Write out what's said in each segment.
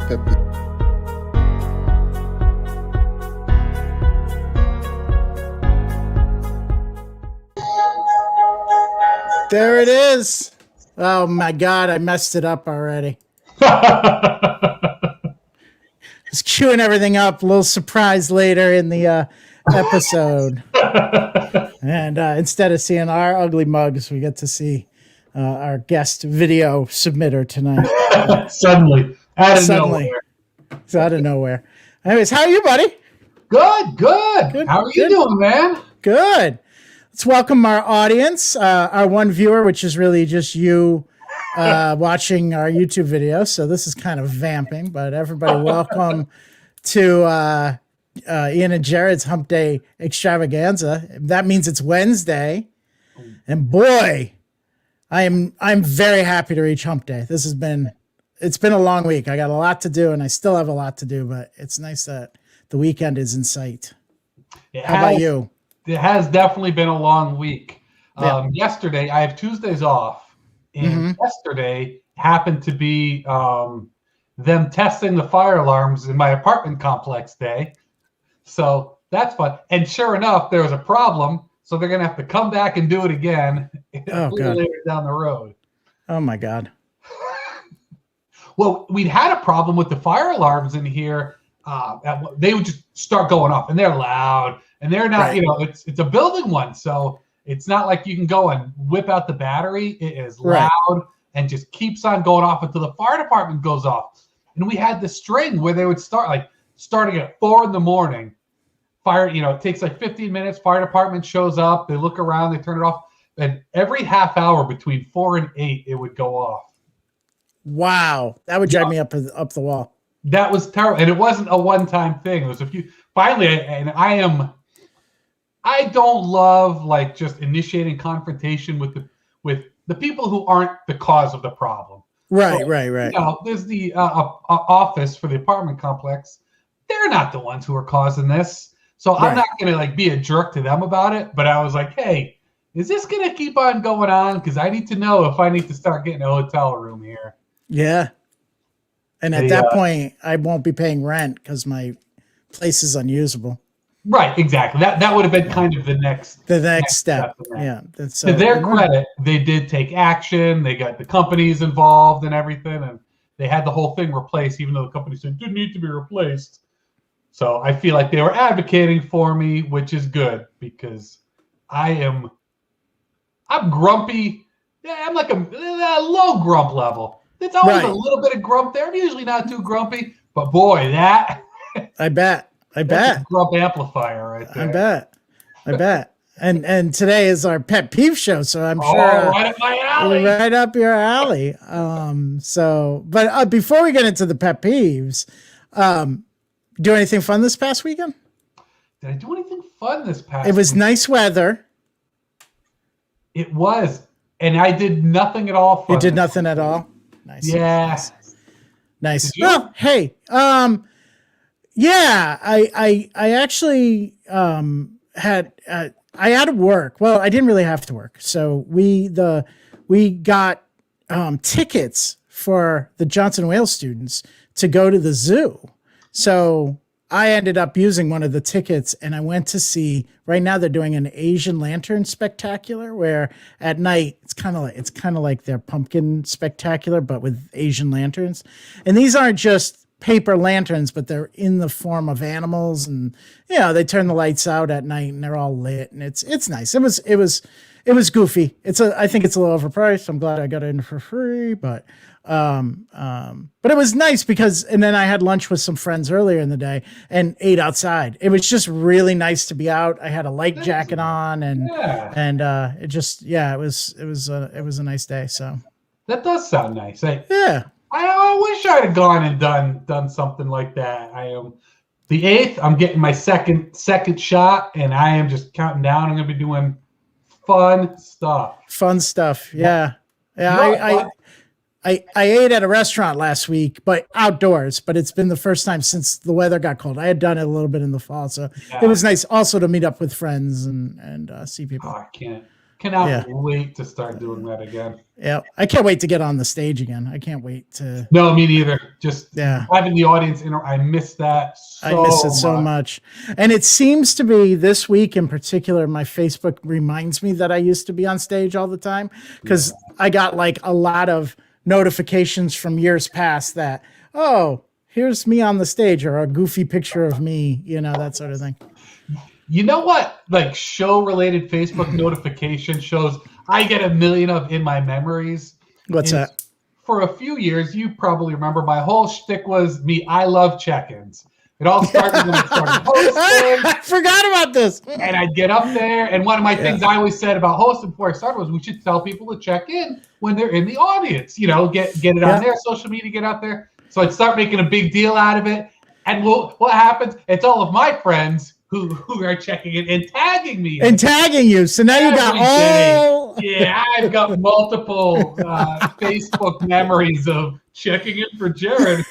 pet peeve. There it is. Oh my God, I messed it up already. Just queuing everything up. A little surprise later in the episode. And instead of seeing our ugly mugs, we get to see our guest video submitter tonight. Suddenly, out of nowhere. It's out of nowhere. Anyways, how are you, buddy? Good. How are you doing, man? Good. Let's welcome our audience, our one viewer, which is really just you watching our YouTube video. So this is kind of vamping, but everybody welcome to Ian and Jerrod's Hump Day Extravaganza. That means it's Wednesday. And boy, I'm very happy to reach Hump Day. It's been a long week. I got a lot to do and I still have a lot to do, but it's nice that the weekend is in sight. How about you? It has definitely been a long week. Yeah. Yesterday, I have Tuesdays off, and yesterday happened to be them testing the fire alarms in my apartment complex day. So that's fun. And sure enough, there was a problem, so they're going to have to come back and do it again later down the road. Oh, my God. Well, we'd had a problem with the fire alarms in here. They would just start going off, and they're loud. And they're not, it's a building one. So it's not like you can go and whip out the battery. It is loud and just keeps on going off until the fire department goes off. And we had the string where they would start starting at 4 a.m. Fire, it takes like 15 minutes. Fire department shows up. They look around. They turn it off. And every half hour between 4 and 8, it would go off. Wow. That would drive me up the wall. That was terrible. And it wasn't a one-time thing. It was a few. Finally, and I don't love just initiating confrontation with the people who aren't the cause of the problem. Right. There's the office for the apartment complex. They're not the ones who are causing this. So I'm not going to be a jerk to them about it. But I was like, hey, is this going to keep on going on? Because I need to know if I need to start getting a hotel room here. Yeah. And at that point, I won't be paying rent because my place is unusable. Right, exactly. That would have been kind of the next step. Yeah. To their credit, they did take action. They got the companies involved and everything, and they had the whole thing replaced, even though the company said it didn't need to be replaced. So I feel like they were advocating for me, which is good because I'm grumpy. Yeah, I'm like a low grump level. It's always a little bit of grump there. I'm usually not too grumpy, but boy, that I bet. That's a grump amplifier right there. I bet. And today is our pet peeve show, so I'm sure right up my alley. Right up your alley. But before we get into the pet peeves, do anything fun this past weekend? Did I do anything fun this past? It was nice weather. It was, and I did nothing at all. You did nothing at all. Nice. Yeah. Nice. Well, hey. Yeah, I actually had I had to work. Well, I didn't really have to work. So we got tickets for the Johnson Wales students to go to the zoo. So I ended up using one of the tickets and I went to see, right now they're doing an Asian lantern spectacular where at night it's kind of like their pumpkin spectacular, but with Asian lanterns. And these aren't just paper lanterns, but they're in the form of animals, and they turn the lights out at night and they're all lit, and it's nice. It was goofy. I think it's a little overpriced. I'm glad I got it in for free, but it was nice and then I had lunch with some friends earlier in the day and ate outside. It was just really nice to be out. I had a light jacket on and it was a nice day. So that does sound nice. Yeah. I wish I had gone and done something like that. I am the 8th. I'm getting my second shot, and I am just counting down. I'm gonna be doing fun stuff. Yeah. I ate at a restaurant last week, but outdoors. But it's been the first time since the weather got cold. I had done it a little bit in the fall, so it was nice also to meet up with friends and see people. Oh, I can't Cannot wait to start doing that again. Yeah, I can't wait to get on the stage again. I can't wait to. No, me neither. Just having the audience, I miss that I miss it so much. And it seems to be this week in particular, my Facebook reminds me that I used to be on stage all the time because I got like a lot of notifications from years past that, oh, here's me on the stage or a goofy picture of me, that sort of thing. You know what? Like show-related Facebook notification shows I get a million of in my memories. What's that? For a few years, you probably remember my whole shtick was me. I love check-ins. It all started when I started hosting. I forgot about this. And I'd get up there, and one of my things I always said about hosting before I started was we should tell people to check in when they're in the audience. Get it on their social media, get out there. So I'd start making a big deal out of it. And what happens? It's all of my friends who are checking it and tagging me. And tagging you. So now you got all. Yeah, I've got multiple Facebook memories of checking in for Jerrod.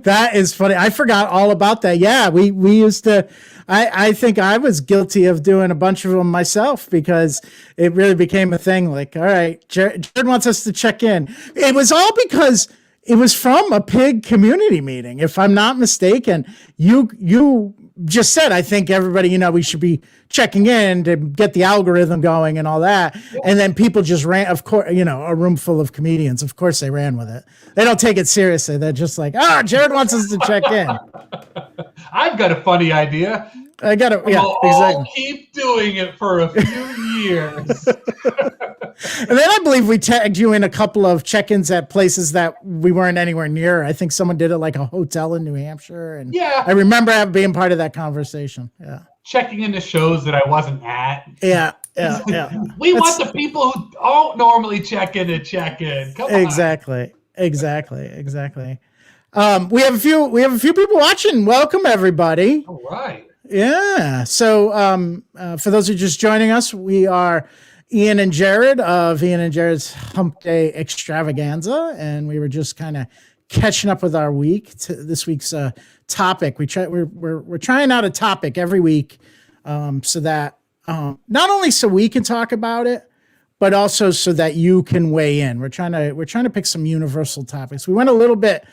That is funny. I forgot all about that. Yeah, we used to. I think I was guilty of doing a bunch of them myself because it really became a thing. Like, all right, Jerrod wants us to check in. It was all because it was from a pig community meeting. If I'm not mistaken, you just said, I think everybody, we should be checking in to get the algorithm going and all that. Yeah. And then people just ran, of course, a room full of comedians. Of course they ran with it. They don't take it seriously. They're just like, Jerrod wants us to check in. I've got a funny idea. I got it. Yeah, we'll all keep doing it for a few years. And then I believe we tagged you in a couple of check-ins at places that we weren't anywhere near. I think someone did it like a hotel in New Hampshire. And I remember being part of that conversation. Yeah. Checking into shows that I wasn't at. Yeah. We want the people who don't normally check in to check in. Come on. Exactly. We have a few people watching. Welcome everybody. All right. Yeah. So for those who are just joining us, we are Ian and Jerrod of Ian and Jerrod's Hump Day Extravaganza, and we were just kind of catching up with our week. This week's topic. We're trying out a topic every week, so that not only so we can talk about it, but also so that you can weigh in. We're trying to pick some universal topics. We went a little bit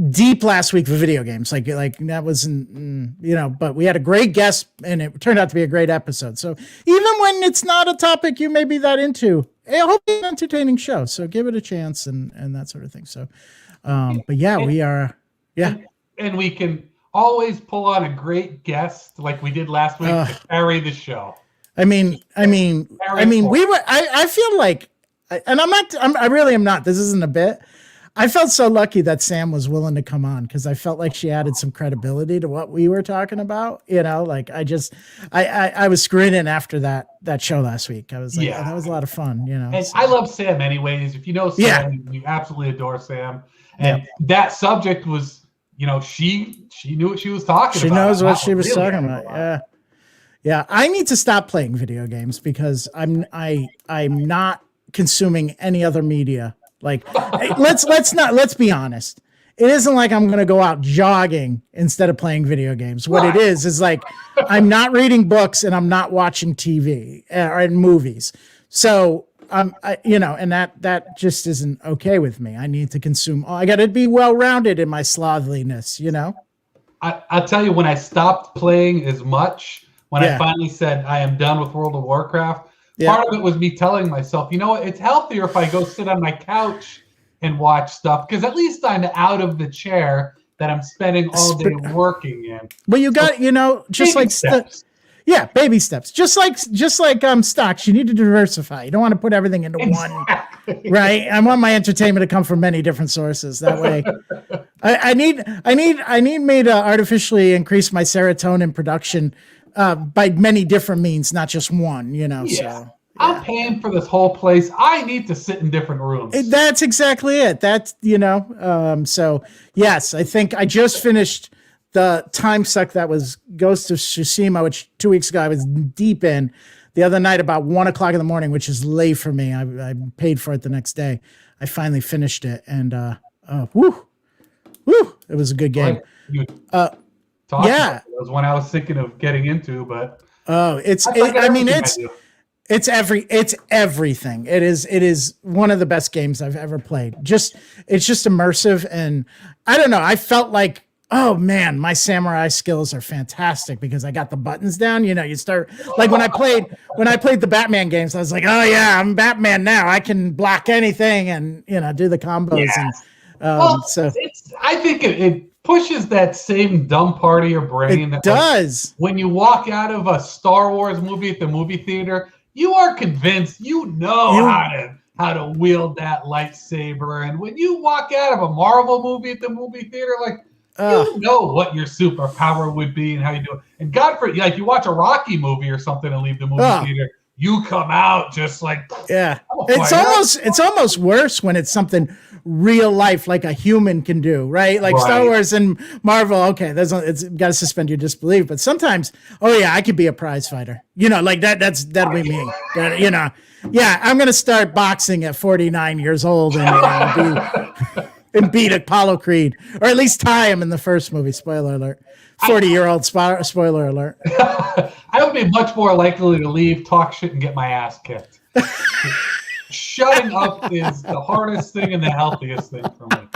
deep last week for video games. Like that wasn't, but we had a great guest and it turned out to be a great episode. So even when it's not a topic you may be that into, I hope it's an entertaining show. So give it a chance and that sort of thing. So, but yeah, we are, And we can always pull on a great guest like we did last week to carry the show. I feel like, and I really am not, this isn't a bit. I felt so lucky that Sam was willing to come on because I felt like she added some credibility to what we were talking about. I was grinning after that show last week. I was like, that was a lot of fun, And I love Sam anyways. If you know Sam, you absolutely adore Sam. And that subject was, she knew what she was talking about. She knows what she was talking about. Yeah. I need to stop playing video games because I'm not consuming any other media. Like, let's be honest. It isn't like I'm going to go out jogging instead of playing video games. What it is like, I'm not reading books and I'm not watching TV or movies. So, and that just isn't okay with me. I need to consume. I got to be well-rounded in my slothliness, I'll tell you, when I stopped playing as much, when I finally said I am done with World of Warcraft, part of it was me telling myself, it's healthier if I go sit on my couch and watch stuff because at least I'm out of the chair that I'm spending all day working in. Well, you got, just like steps. Baby steps. Just like stocks, you need to diversify. You don't want to put everything into one, right? I want my entertainment to come from many different sources. That way, I need me to artificially increase my serotonin production by many different means, not just one, so. I'm paying for this whole place. I need to sit in different rooms. That's exactly it. That's, so yes, I think I just finished the time suck that was Ghost of Tsushima, which 2 weeks ago I was deep in. The other night about 1:00 in the morning, which is late for me. I paid for it the next day. I finally finished it and, it was a good game. talk about. Yeah. It was one I was thinking of getting into, but Oh, it's everything. It is one of the best games I've ever played. It's just immersive, and I don't know. I felt like, oh man, my samurai skills are fantastic because I got the buttons down. You know, you start like when I played the Batman games, I was like, oh yeah, I'm Batman now. I can block anything and do the combos. Yes. And so I think it pushes that same dumb part of your brain. it does. When you walk out of a Star Wars movie at the movie theater, you are convinced how to wield that lightsaber. And when you walk out of a Marvel movie at the movie theater, like you know what your superpower would be and how you do it. And God forbid, like you watch a Rocky movie or something and leave the movie theater, you come out just like it's almost worse when it's something real life like a human can do, right? Like Star Wars and Marvel, okay, it's got to suspend your disbelief, but sometimes I could be a prize fighter, like that'd be me. I'm gonna start boxing at 49 years old and beat Apollo Creed, or at least tie him in the first movie. Spoiler alert. 40-year-old spoiler alert. I would be much more likely to leave, talk shit, and get my ass kicked. Shutting up is the hardest thing and the healthiest thing for me.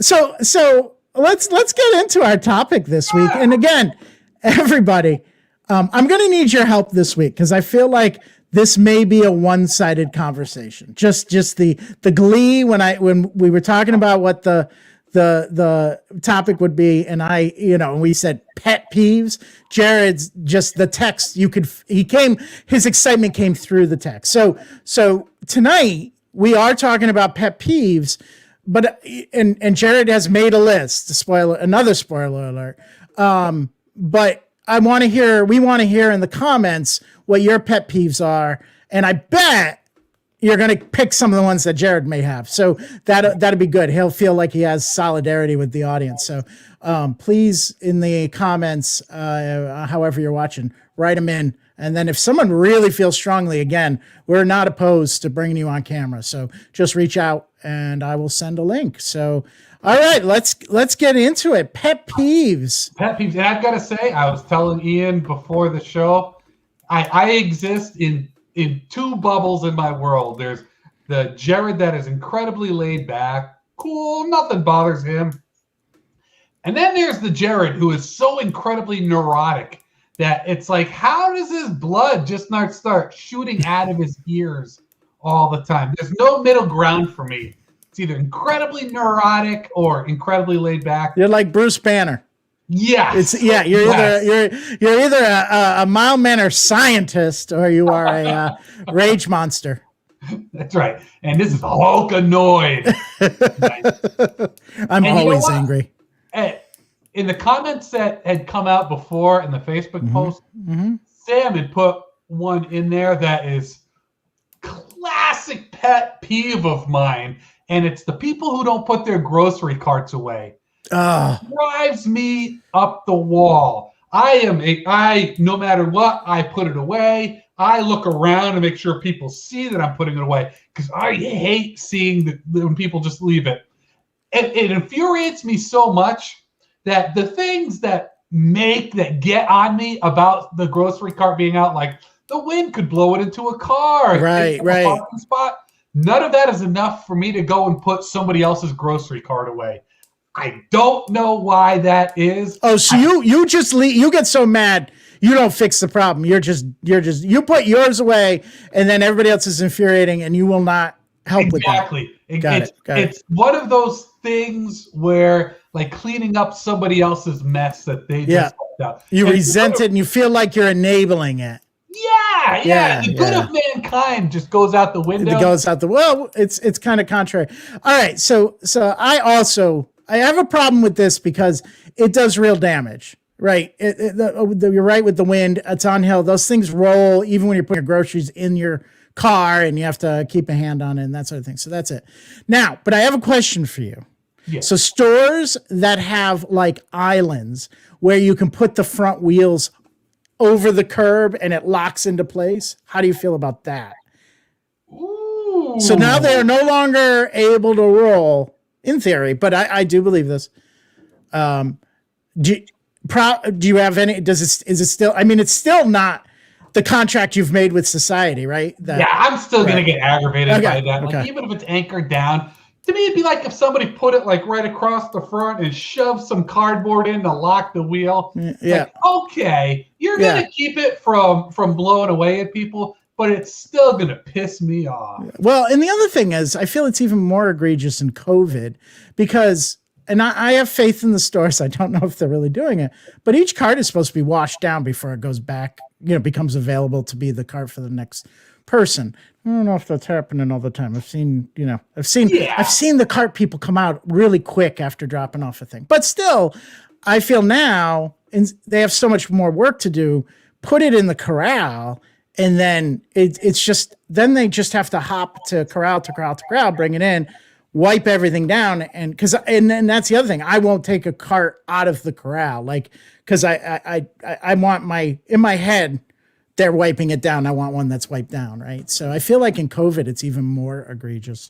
So let's get into our topic this week. And again, everybody, I'm going to need your help this week because I feel like this may be a one-sided conversation. Just the glee when we were talking about what the topic would be, and we said pet peeves. Jerrod's just the text. His excitement came through the text. So tonight we are talking about pet peeves, but and Jerrod has made a list. Another spoiler alert. But we want to hear in the comments what your pet peeves are, and I bet you're going to pick some of the ones that Jerrod may have. So that'd be good. He'll feel like he has solidarity with the audience. So please, in the comments, however you're watching, write them in. And then if someone really feels strongly, again, we're not opposed to bringing you on camera. So just reach out and I will send a link. So, all right, let's get into it. Pet peeves. Pet peeves. And I've got to say, I was telling Ian before the show, I exist in two bubbles in my world. There's the Jerrod that is incredibly laid back, cool, nothing bothers him. And then there's the Jerrod who is so incredibly neurotic that it's like, how does his blood just not start shooting out of his ears all the time? There's no middle ground for me. It's either incredibly neurotic or incredibly laid back. You're like Bruce Banner. Yes. You're either a mild-mannered scientist or you are a rage monster. That's right. And this is Hulkanoid. I'm always angry. In the comments that had come out before in the Facebook post, Sam had put one in there that is classic pet peeve of mine, and it's the people who don't put their grocery carts away. Drives me up the wall. No matter what, I put it away. I look around to make sure people see that I'm putting it away because I hate seeing when people just leave it. It infuriates me so much that the things that get on me about the grocery cart being out, like the wind could blow it into a car, right. Parking spot. None of that is enough for me to go and put somebody else's grocery cart away. I don't know why that is. Oh, so you just leave, you get so mad you don't fix the problem. You put yours away and then everybody else is infuriating and you will not help with that. Exactly. It's one of those things where like cleaning up somebody else's mess that they just left out. You resent it and you feel like you're enabling it. Yeah. The good of mankind just goes out the window. It goes out it's kind of contrary. All right. So I have a problem with this because it does real damage, right? You're right with the wind. It's on hill. Those things roll even when you're putting your groceries in your car and you have to keep a hand on it and that sort of thing. So that's it. Now, but I have a question for you. Yes. So stores that have like islands where you can put the front wheels over the curb and it locks into place. How do you feel about that? Ooh. So now they are no longer able to roll in theory, but I do believe this. do you have any? Is it still? I mean, it's still not the contract you've made with society, right? Yeah, I'm still right. gonna get aggravated by that. Okay. Like even if it's anchored down, to me it'd be like if somebody put it like right across the front and shoved some cardboard in to lock the wheel. Yeah. Like, okay, you're gonna keep it from blowing away at people, but it's still gonna piss me off. Well, and the other thing is, I feel it's even more egregious in COVID because, and I have faith in the stores. I don't know if they're really doing it, but each cart is supposed to be washed down before it goes back, becomes available to be the cart for the next person. I don't know if that's happening all the time. I've seen the cart people come out really quick after dropping off a thing, but still, I feel now, and they have so much more work to do, put it in the corral. And then it's just, then they just have to hop to corral, bring it in, wipe everything down. And then that's the other thing. I won't take a cart out of the corral. Like, cause I want in my head, they're wiping it down. I want one that's wiped down. Right. So I feel like in COVID, it's even more egregious.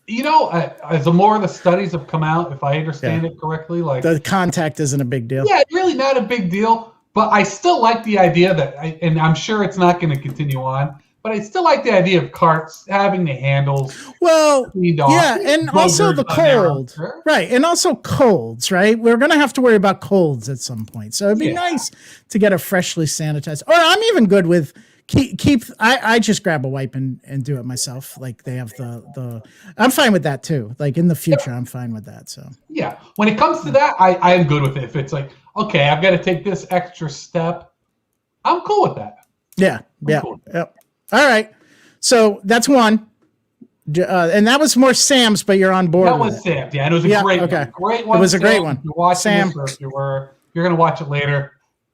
As the more of the studies have come out, if I understand it correctly, like the contact isn't a big deal. Yeah, really not a big deal. But I still like the idea and I'm sure it's not going to continue on, but I still like the idea of carts having the handles. Well, yeah, and also the cold, right? And also colds, right? We're going to have to worry about colds at some point. So it'd be nice to get a freshly sanitized. Or I'm even good with I just grab a wipe and do it myself. Like they have the I'm fine with that too. Like in the future, I'm fine with that. So yeah, when it comes to that, I am good with it. If it's like, okay, I've got to take this extra step, I'm cool with that. Yeah. Cool. Yep. All right. So that's one. And that was more Sam's, but you're on board. That was Sam's. Yeah, and it was a great one. Great one. It was a great one. If you're watching Sam. this or if you're going to watch it later,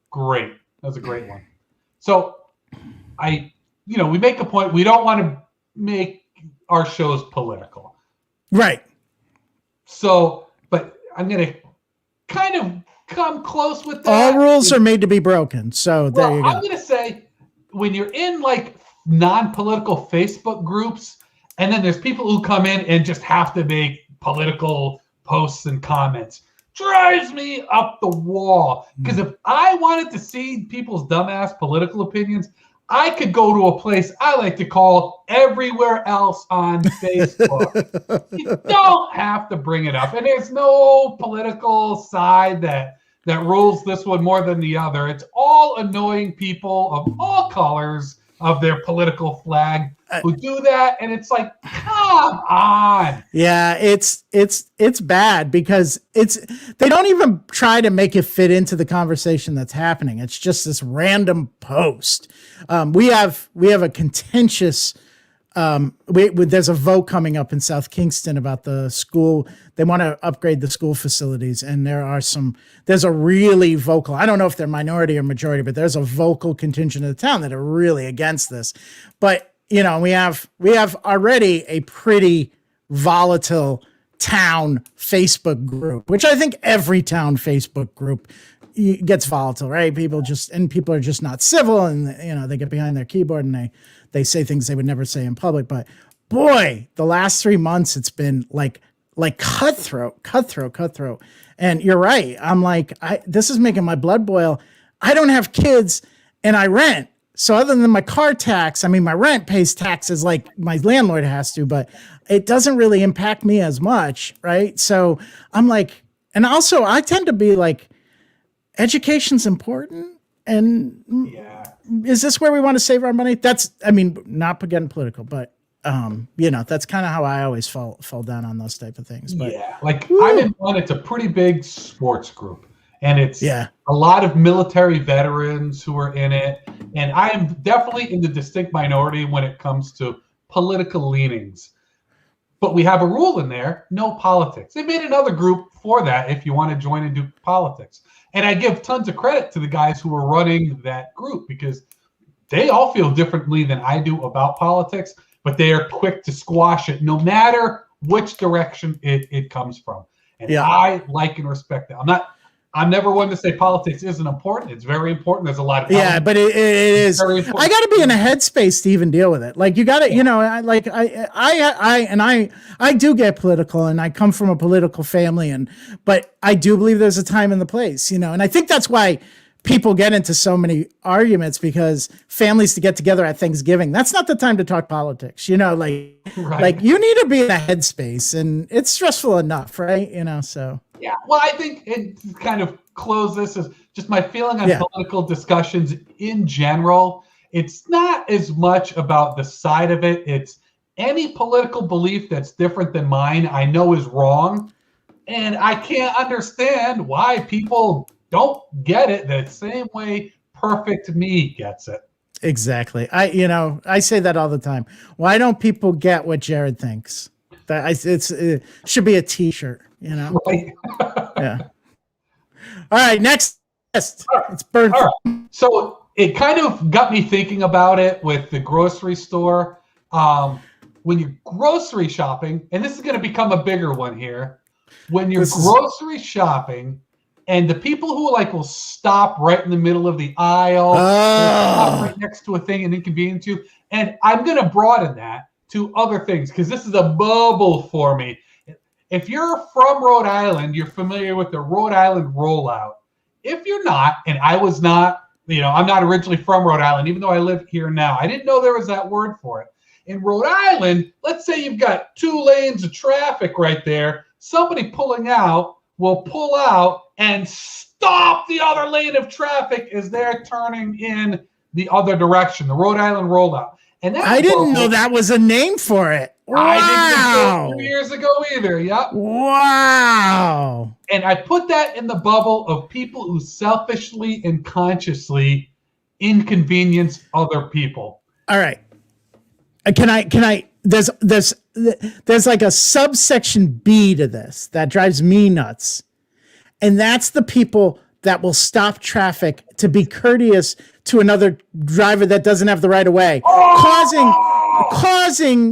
great. That was a great one. So we make a point. We don't want to make our shows political. Right. So, but I'm going to kind of come close with that. All rules are made to be broken. So there you go. I'm going to say when you're in like non-political Facebook groups, and then there's people who come in and just have to make political posts and comments, drives me up the wall. Because if I wanted to see people's dumbass political opinions, I could go to a place I like to call everywhere else on Facebook. You don't have to bring it up. And there's no political side that rules this one more than the other. It's all annoying people of all colors of their political flag who do that. And it's like, come on. Yeah, it's bad because they don't even try to make it fit into the conversation that's happening. It's just this random post. We have a contentious there's a vote coming up in South Kingston about the school. They want to upgrade the school facilities, and there's a really vocal, I don't know if they're minority or majority, but there's a vocal contingent of the town that are really against this. But we have already a pretty volatile town Facebook group, which I think every town Facebook group gets volatile, right? People are just not civil, and they get behind their keyboard and they say things they would never say in public. But boy, the last 3 months it's been like cutthroat. And you're right. I'm like, this is making my blood boil. I don't have kids and I rent. So other than my car tax, I mean, my rent pays taxes like my landlord has to, but it doesn't really impact me as much, right? So I'm like, and also I tend to be like, education's important. And is this where we want to save our money? Not getting political, but that's kind of how I always fall down on those type of things. But I'm in one. It's a pretty big sports group, and it's a lot of military veterans who are in it. And I am definitely in the distinct minority when it comes to political leanings. But we have a rule in there: no politics. They made another group for that if you want to join and do politics. And I give tons of credit to the guys who are running that group because they all feel differently than I do about politics, but they are quick to squash it no matter which direction it comes from. And I like and respect that. I'm not I'm never one to say politics isn't important. It's very important. There's a lot of but it is. I got to be in a headspace to even deal with it. Like you got to, I do get political, and I come from a political family, but I do believe there's a time and the place, and I think that's why people get into so many arguments, because families to get together at Thanksgiving, that's not the time to talk politics, like you need to be in a headspace, and it's stressful enough, right? So. Yeah, well, I think it kind of close this is just my feeling on political discussions in general. It's not as much about the side of it. It's any political belief that's different than mine, I know is wrong. And I can't understand why people don't get it the same way Perfect Me gets it. Exactly. I say that all the time. Why don't people get what Jerrod thinks? It should be a t-shirt, Right. Yeah. All right, next. It's bird. All right. So it kind of got me thinking about it with the grocery store. When you're grocery shopping, and this is going to become a bigger one here, when you're grocery shopping, and the people who will stop right in the middle of the aisle, stop right next to a thing and inconvenience you. And I'm going to broaden that to other things, because this is a bubble for me. If you're from Rhode Island, you're familiar with the Rhode Island rollout. If you're not, and I was not, I'm not originally from Rhode Island, even though I live here now. I didn't know there was that word for it. In Rhode Island, let's say you've got 2 lanes of traffic right there. Somebody pulling out will pull out and stop the other lane of traffic as they're turning in the other direction, the Rhode Island rollout. And I didn't know that was a name for it. Wow. I didn't know 2 years ago either. Yep. Wow. And I put that in the bubble of people who selfishly and consciously inconvenience other people. All right. Can I there's like a subsection B to this that drives me nuts. And that's the people that will stop traffic to be courteous to another driver that doesn't have the right of way, causing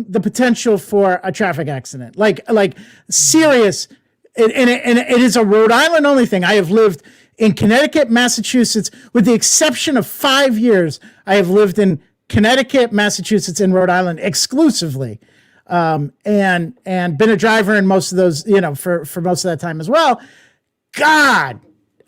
the potential for a traffic accident. Like serious. And it is a Rhode Island only thing. I have lived in Connecticut, Massachusetts, with the exception of 5 years. I have lived in Connecticut, Massachusetts, and Rhode Island exclusively, and been a driver in most of those, for most of that time as well. God,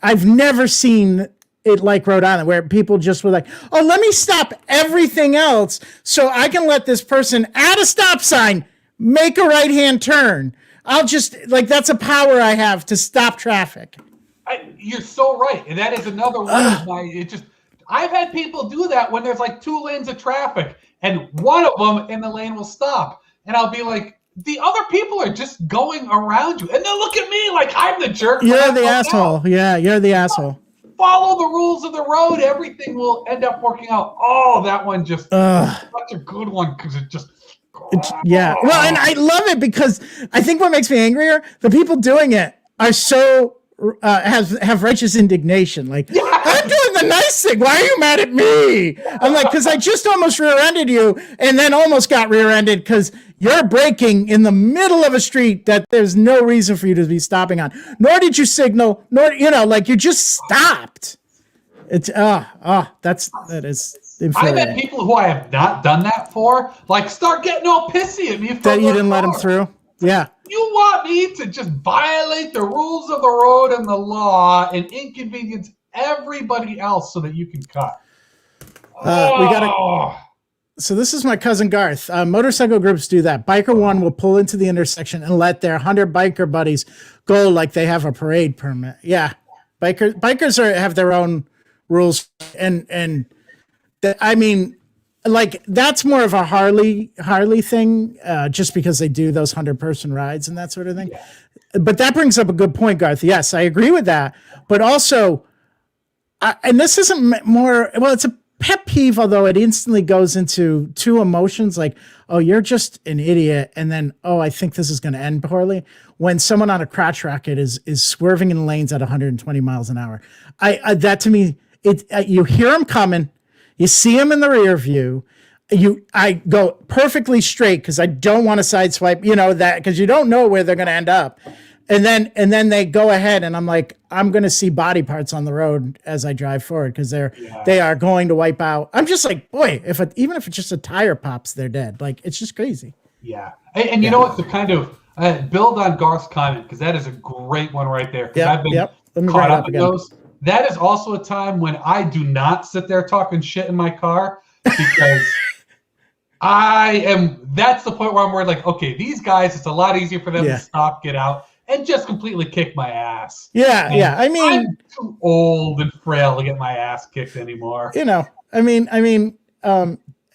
I've never seen it like Rhode Island, where people just were like, "Oh, let me stop everything else so I can let this person at a stop sign make a right-hand turn. I'll just that's a power I have to stop traffic." You're so right, and that is another one of my. I've had people do that when there's 2 lanes of traffic, and one of them in the lane will stop, and I'll be like, the other people are just going around you, and they'll look at me like I'm the jerk. You're the asshole. Yeah, you're the asshole. Follow the rules of the road. Everything will end up working out. Oh, that one just such a good one, because it just. Yeah. Well, and I love it, because I think what makes me angrier, the people doing it are so have righteous indignation. Like, I'm doing the nice thing. Why are you mad at me? I'm like, because I just almost rear-ended you, and then almost got rear-ended because you're braking in the middle of a street that there's no reason for you to be stopping on. Nor did you signal, nor, you just stopped. It's, that is infuriating. I've had people who I have not done that for, start getting all pissy at me. That you didn't let them through? Yeah. You want me to just violate the rules of the road and the law and inconvenience everybody else so that you can cut? So this is my cousin Garth. Motorcycle groups do that. Biker One will pull into the intersection and let their 100 biker buddies go like they have a parade permit. Yeah, bikers have their own rules, and that's more of a Harley thing, just because they do those 100-person rides and that sort of thing. Yeah. But that brings up a good point, Garth. Yes, I agree with that. But also, and this isn't more. Well, it's a pet peeve, although it instantly goes into 2 emotions, like, oh, you're just an idiot, and then, oh, I think this is going to end poorly, when someone on a crotch rocket is swerving in lanes at 120 miles an hour. That to me, you hear them coming, you see them in the rear view, I go perfectly straight because I don't want to sideswipe, that, because you don't know where they're going to end up. and then they go ahead, and I'm like, I'm going to see body parts on the road as I drive forward because Yeah. they are going to wipe out. I'm just like, boy, even if it's just a tire pops, they're dead. Like, it's just crazy. Yeah. And you Yeah. know what? To kind of build on Garth's comment, because that is a great one right there, because Yep. I've been Yep. Let me bring caught it up up in again. those. That is also a time when I do not sit there talking shit in my car because that's the point where I'm worried, like, okay, these guys, it's a lot easier for them to Yeah. stop, get out, and just completely kick my ass. Yeah. And Yeah. I I'm mean, too old and frail to get my ass kicked anymore.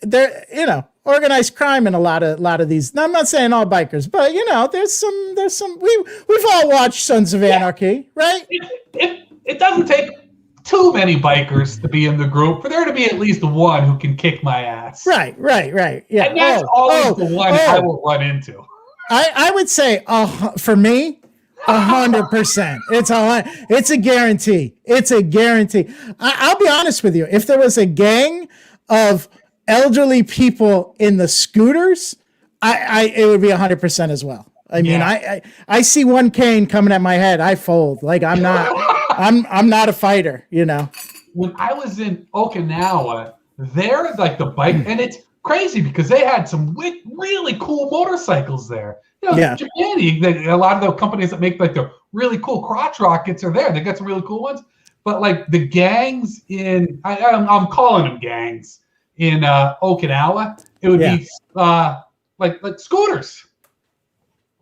there, organized crime in a lot of these. Now, I'm not saying all bikers, but there's some. We've all watched Sons of Anarchy, right? It doesn't take too many bikers to be in the group for there to be at least one who can kick my ass. Right. Yeah. And that's always the one I will run into. I would say, for me, 100%. It's a guarantee. It's a guarantee. I'll be honest with you. If there was a gang of elderly people in the scooters, it would be 100% as well. I mean, I see one cane coming at my head, I fold. Like, I'm not a fighter. When I was in Okinawa, they're like the bike, and it's crazy because they had some really cool motorcycles there. Yeah. Japan, a lot of the companies that make like the really cool crotch rockets are there. They got some really cool ones, but like the gangs I'm calling them gangs in Okinawa, it would be like scooters,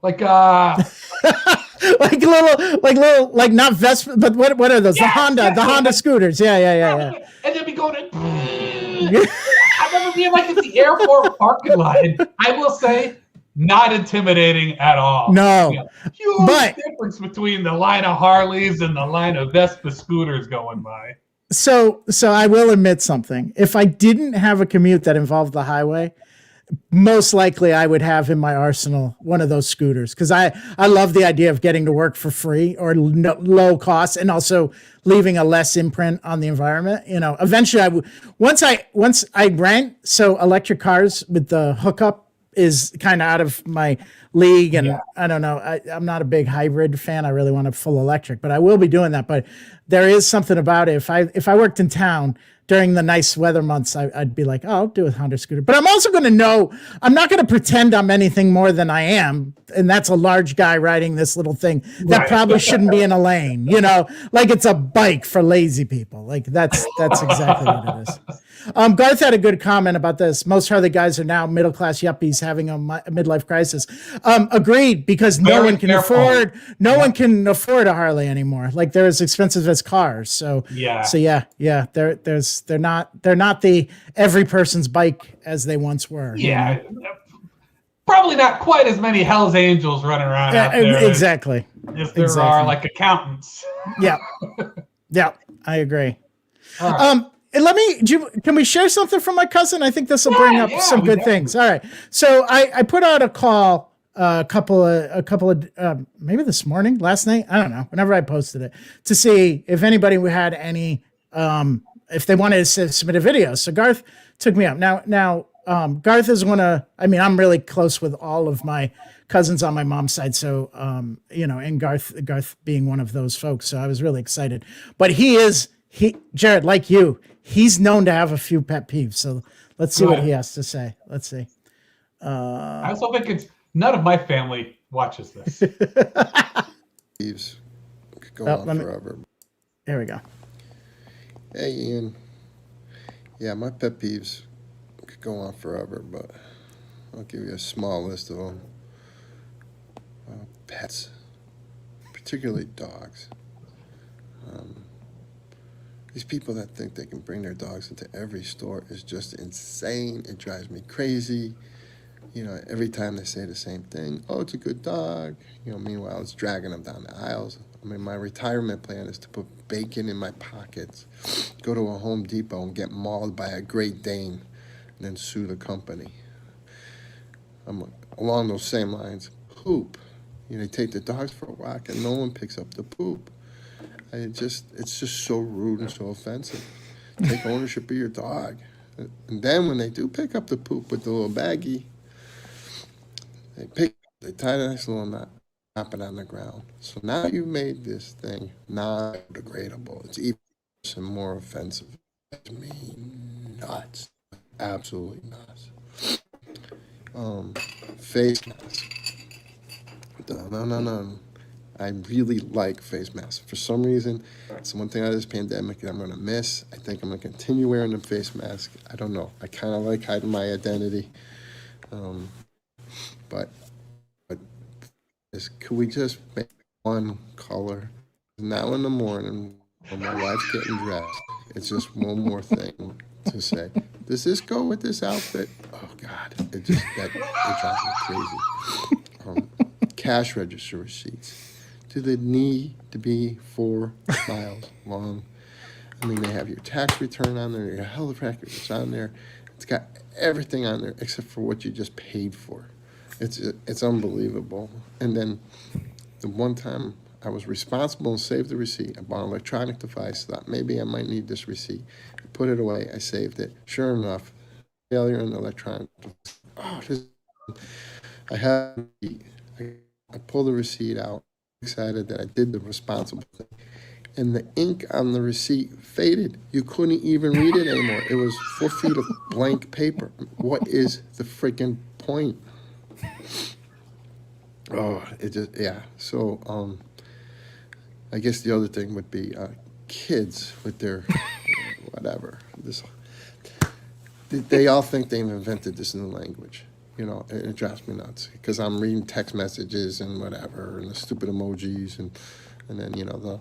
like like not Vespa, but what are those? The Honda scooters. Yeah. And they'd be going. I remember being like at the airport parking lot, and I will say, not intimidating at all. No, huge difference between the line of Harleys and the line of Vespa scooters going by. So I will admit something. If I didn't have a commute that involved the highway, most likely I would have in my arsenal one of those scooters because I love the idea of getting to work for free or low cost and also leaving a less imprint on the environment. Eventually once I rent, so electric cars with the hookup is kind of out of my league. And I don't know, I'm not a big hybrid fan. I really want a full electric, but I will be doing that. But there is something about it. If I worked in town during the nice weather months, I'd be like, oh, I'll do a Honda scooter. But I'm also going to know, I'm not going to pretend I'm anything more than I am. And that's a large guy riding this little thing that probably shouldn't be in a lane, like it's a bike for lazy people. Like that's exactly what it is. Garth had a good comment about this. Most Harley guys are now middle-class yuppies having a midlife crisis. Agreed, because no one can afford a Harley anymore. Like they're as expensive as cars. So they're not the every person's bike as they once were. Yeah. Probably not quite as many Hell's Angels running around out there. Exactly. As there are like accountants. Yeah. Yeah, I agree. All right. Can we share something from my cousin? I think this will bring up some good things. All right. So I put out a call a couple of maybe this morning, last night, I don't know, whenever I posted it, to see if anybody had any if they wanted to submit a video. So Garth took me up. Now Garth is I'm really close with all of my cousins on my mom's side. So and Garth being one of those folks. So I was really excited. But Jerrod, like you, he's known to have a few pet peeves. So let's see what he has to say. Let's see. I was hoping none of my family watches this. Peeves could go on forever. There we go. Hey, Ian. Yeah, my pet peeves could go on forever, but I'll give you a small list of them. Pets, particularly dogs. These people that think they can bring their dogs into every store is just insane. It drives me crazy. Every time they say the same thing. Oh, it's a good dog. Meanwhile, it's dragging them down the aisles. My retirement plan is to put bacon in my pockets, go to a Home Depot and get mauled by a Great Dane, and then sue the company. Along those same lines, poop. They take the dogs for a walk and no one picks up the poop. It's just so rude and so offensive. Take ownership of your dog. And then when they do pick up the poop with the little baggie, they tie a nice little knot drop it on the ground. So now you made this thing non-degradable. It's even worse and more offensive to me. Nuts. Absolutely nuts. Face mask. No. I really like face masks. For some reason, it's one thing out of this pandemic that I'm going to miss. I think I'm going to continue wearing the face mask. I don't know. I kind of like hiding my identity. But could we just make one color? Now in the morning, when my wife's getting dressed, it's just one more thing to say. Does this go with this outfit? Oh, God. It drives me crazy. Cash register receipts. Do they need to be 4 miles long? I mean, they have your tax return on there, your health record is on there. It's got everything on there except for what you just paid for. It's unbelievable. And then the one time I was responsible and saved the receipt. I bought an electronic device, thought maybe I might need this receipt. I put it away, I saved it. Sure enough, failure in the electronic device. I pulled the receipt out, excited that I did the responsible thing. And the ink on the receipt faded. You couldn't even read it anymore. It was 4 feet of blank paper. What is the freaking point? So, I guess the other thing would be kids with their whatever. They all think they've invented this new language. It drives me nuts because I'm reading text messages and whatever and the stupid emojis and then the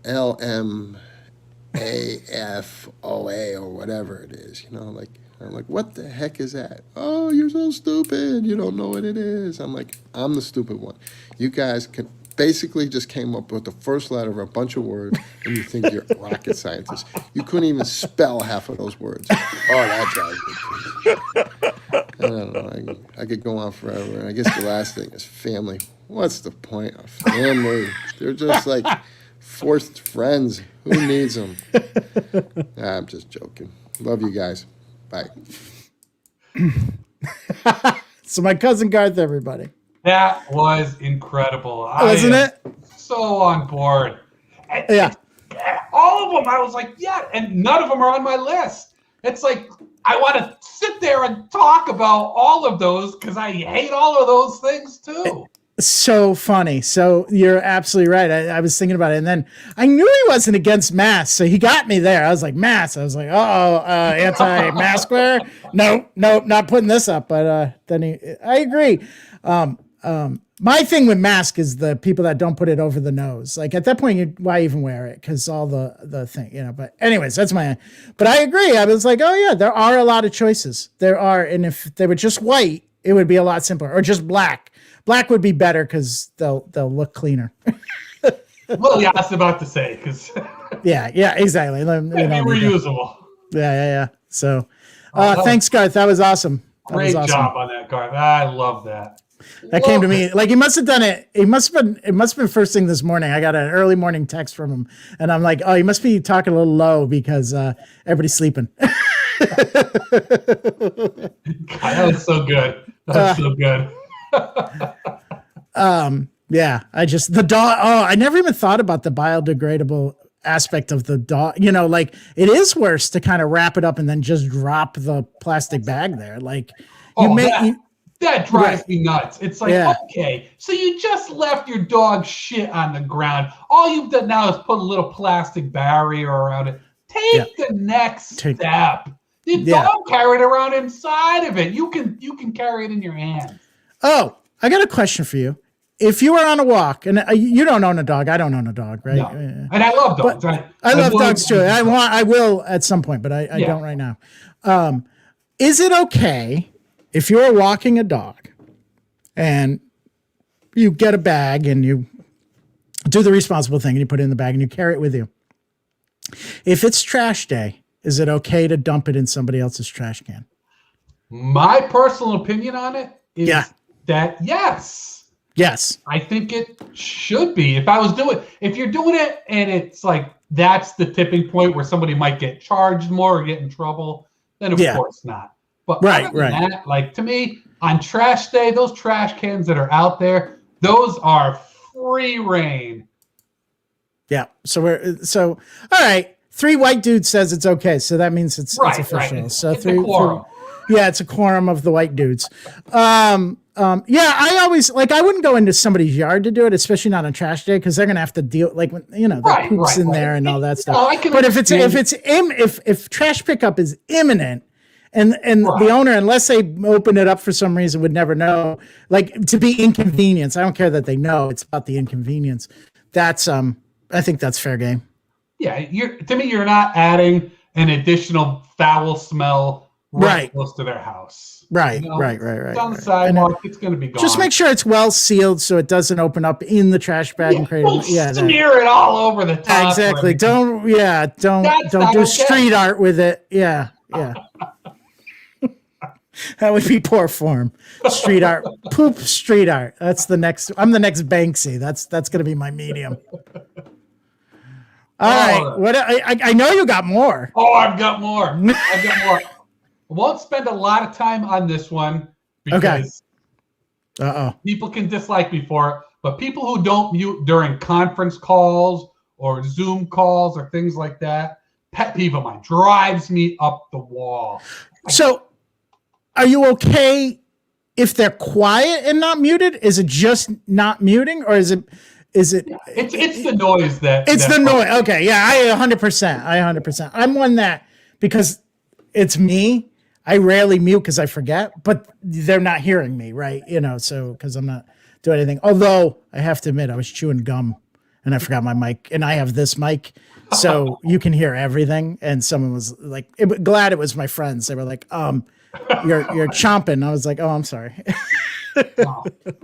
LMAFOA or whatever it is. I'm like, what the heck is that? Oh, you're so stupid. You don't know what it is. I'm like, I'm the stupid one. You guys basically just came up with the first letter of a bunch of words, and you think you're rocket scientists. You couldn't even spell half of those words. Oh, that drives me crazy. I don't know. I could go on forever. And I guess the last thing is family. What's the point of family? They're just like forced friends. Who needs them? I'm just joking. Love you guys. Bye. So my cousin Garth, everybody. That was incredible. Wasn't it? So on board. Yeah. All of them, I was like, yeah, and none of them are on my list. It's like, I want to sit there and talk about all of those because I hate all of those things too. So funny. So you're absolutely right. I was thinking about it, and then I knew he wasn't against masks, so he got me there. I was like, masks. I was like, anti-mask wear? Nope, not putting this up. But then I agree. My thing with mask is the people that don't put it over the nose. Like at that point, why even wear it? Because all the thing, But anyways, that's But I agree. I was like, oh yeah, there are a lot of choices. There are, and if they were just white, it would be a lot simpler, or just black. Black would be better because they'll look cleaner. Well, yeah, I was about to say because yeah, exactly. Reusable. Yeah. So, thanks, Garth. That was awesome. Great job on that, Garth. I love that. That came to me like he must have done it. It must have been first thing this morning. I got an early morning text from him, and I'm like, oh, he must be talking a little low because everybody's sleeping. God, that was so good. That was so good. Yeah, the dog. Oh, I never even thought about the biodegradable aspect of the dog. Like it is worse to kind of wrap it up and then just drop the plastic bag there. Like that drives me nuts. It's like, okay, so you just left your dog shit on the ground. All you've done now is put a little plastic barrier around it. Take the next step. The dog carry it around inside of it. You can carry it in your hand. Oh, I got a question for you. If you were on a walk, and you don't own a dog, I don't own a dog, right? No. And I love dogs. I love dogs too. I will at some point, but I don't right now. Is it okay if you're walking a dog and you get a bag and you do the responsible thing and you put it in the bag and you carry it with you? If it's trash day, is it okay to dump it in somebody else's trash can? My personal opinion on it is that yes, I think it should be. If you're doing it and it's like that's the tipping point where somebody might get charged more or get in trouble, then of course not. But other than that, like to me, on trash day, those trash cans that are out there, Those are free reign. Yeah. So all right. 3 white dudes says it's okay, so that means it's official. Right. So it's three, a quorum. yeah, it's a quorum of the white dudes. Yeah, I always I wouldn't go into somebody's yard to do it, especially not on trash day, because they're gonna have to deal when the poops in there and all that stuff. But if trash pickup is imminent, and the owner, unless they open it up for some reason, would never know, to be inconvenienced. I don't care that they know, it's about the inconvenience. That's I think that's fair game. Yeah, to me, you're not adding an additional foul smell close to their house. Right. It's on the sidewalk. It's going to be gone. Just make sure it's well sealed so it doesn't open up in the trash bag and create. Smear it all over the top. Exactly. Don't do street art with it. Yeah. That would be poor form. Street art, poop street art. That's the next. I'm the next Banksy. That's going to be my medium. All right. What I know you got more. Oh, I've got more. I won't spend a lot of time on this one because people can dislike me for it. But people who don't mute during conference calls or Zoom calls or things like that, pet peeve of mine, drives me up the wall. So, are you okay if they're quiet and not muted? Is it just not muting, or is it? It's the noise that. It's the noise. Okay, yeah, I 100%. I'm one that, because it's me, I rarely mute because I forget, but they're not hearing me, right? So because I'm not doing anything. Although I have to admit, I was chewing gum and I forgot my mic, and I have this mic, so you can hear everything. And someone was like, glad it was my friends. They were like, you're chomping. I was like, oh, I'm sorry.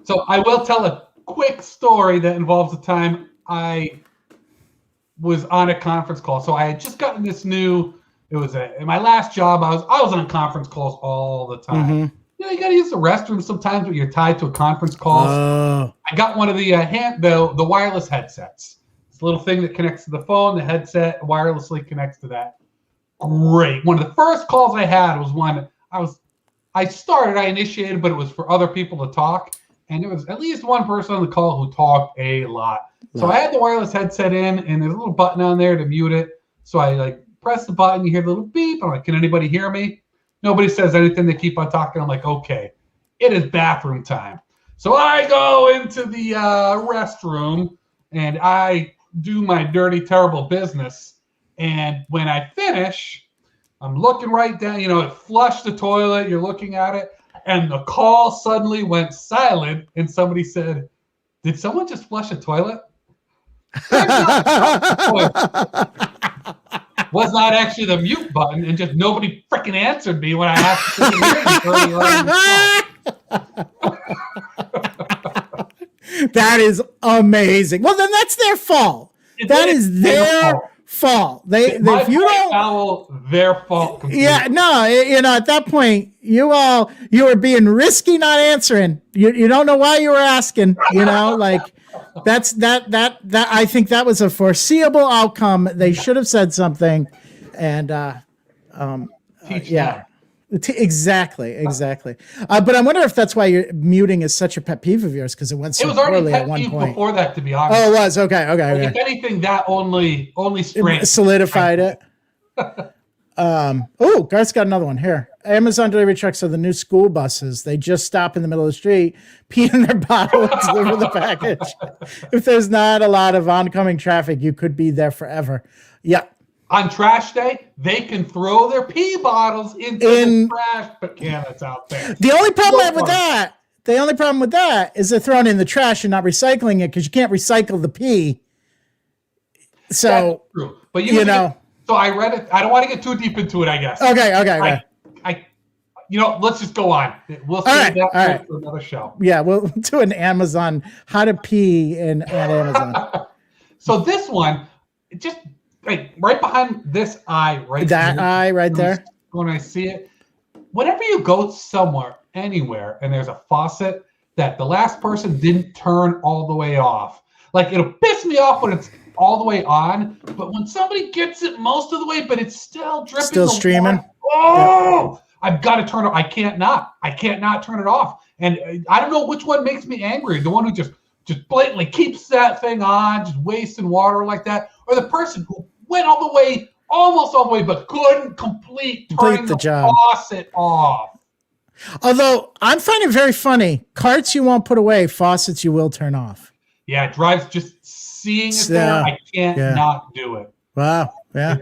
So I will tell a quick story that involves the time I was on a conference call. So I had just gotten this new. It was in my last job. I was on conference calls all the time. Mm-hmm. You got to use the restroom sometimes when you're tied to a conference call. I got one of the wireless headsets. It's a little thing that connects to the phone. The headset wirelessly connects to that. Great. One of the first calls I had was one I initiated, but it was for other people to talk. And there was at least one person on the call who talked a lot. So I had the wireless headset in, and there's a little button on there to mute it. So I press the button, you hear the little beep. I'm like, can anybody hear me? Nobody says anything. They keep on talking. I'm like, okay, it is bathroom time. So I go into the restroom and I do my dirty, terrible business. And when I finish, I'm looking right down, it flushed the toilet. You're looking at it. And the call suddenly went silent. And somebody said, did someone just flush a toilet? Was not actually the mute button, and just nobody freaking answered me when I asked to That is amazing. Well, then that's their fault. That is their fault. If you don't, their fault. Completely. Yeah, no, at that point, you were being risky, not answering. You don't know why you were asking. That's that. I think that was a foreseeable outcome. They should have said something, and exactly. But I wonder if that's why your muting is such a pet peeve of yours, because it went so poorly at one point. Before that, to be honest. Oh, it was okay. If anything, that only solidified it. Garth's got another one here. Amazon delivery trucks are the new school buses. They just stop in the middle of the street, pee in their bottle, and deliver the package. If there's not a lot of oncoming traffic, you could be there forever. Yeah. On trash day, they can throw their pee bottles into the trash can that's out there. The only problem with that is they're throwing it in the trash and not recycling it, because you can't recycle the pee. So, that's true. But so I read it. I don't want to get too deep into it, I guess. Okay. Let's just go on. We'll save that for another show. Yeah, we'll do an Amazon, how to pee at Amazon. So this one, just right behind this eye, eye right there. When I see it, whenever you go somewhere, anywhere, and there's a faucet that the last person didn't turn all the way off, it'll piss me off when it's all the way on, but when somebody gets it most of the way, but it's still dripping, still streaming. Yep. I've got to turn it. I can't not turn it off. And I don't know which one makes me angry. The one who just just blatantly keeps that thing on, just wasting water like that, or the person who went all the way, almost all the way, but couldn't complete turning the job. faucet off. Although I'm finding it very funny, carts you won't put away, faucets you will turn off. Yeah, it drives just seeing it there. I can't not do it. Wow. Yeah.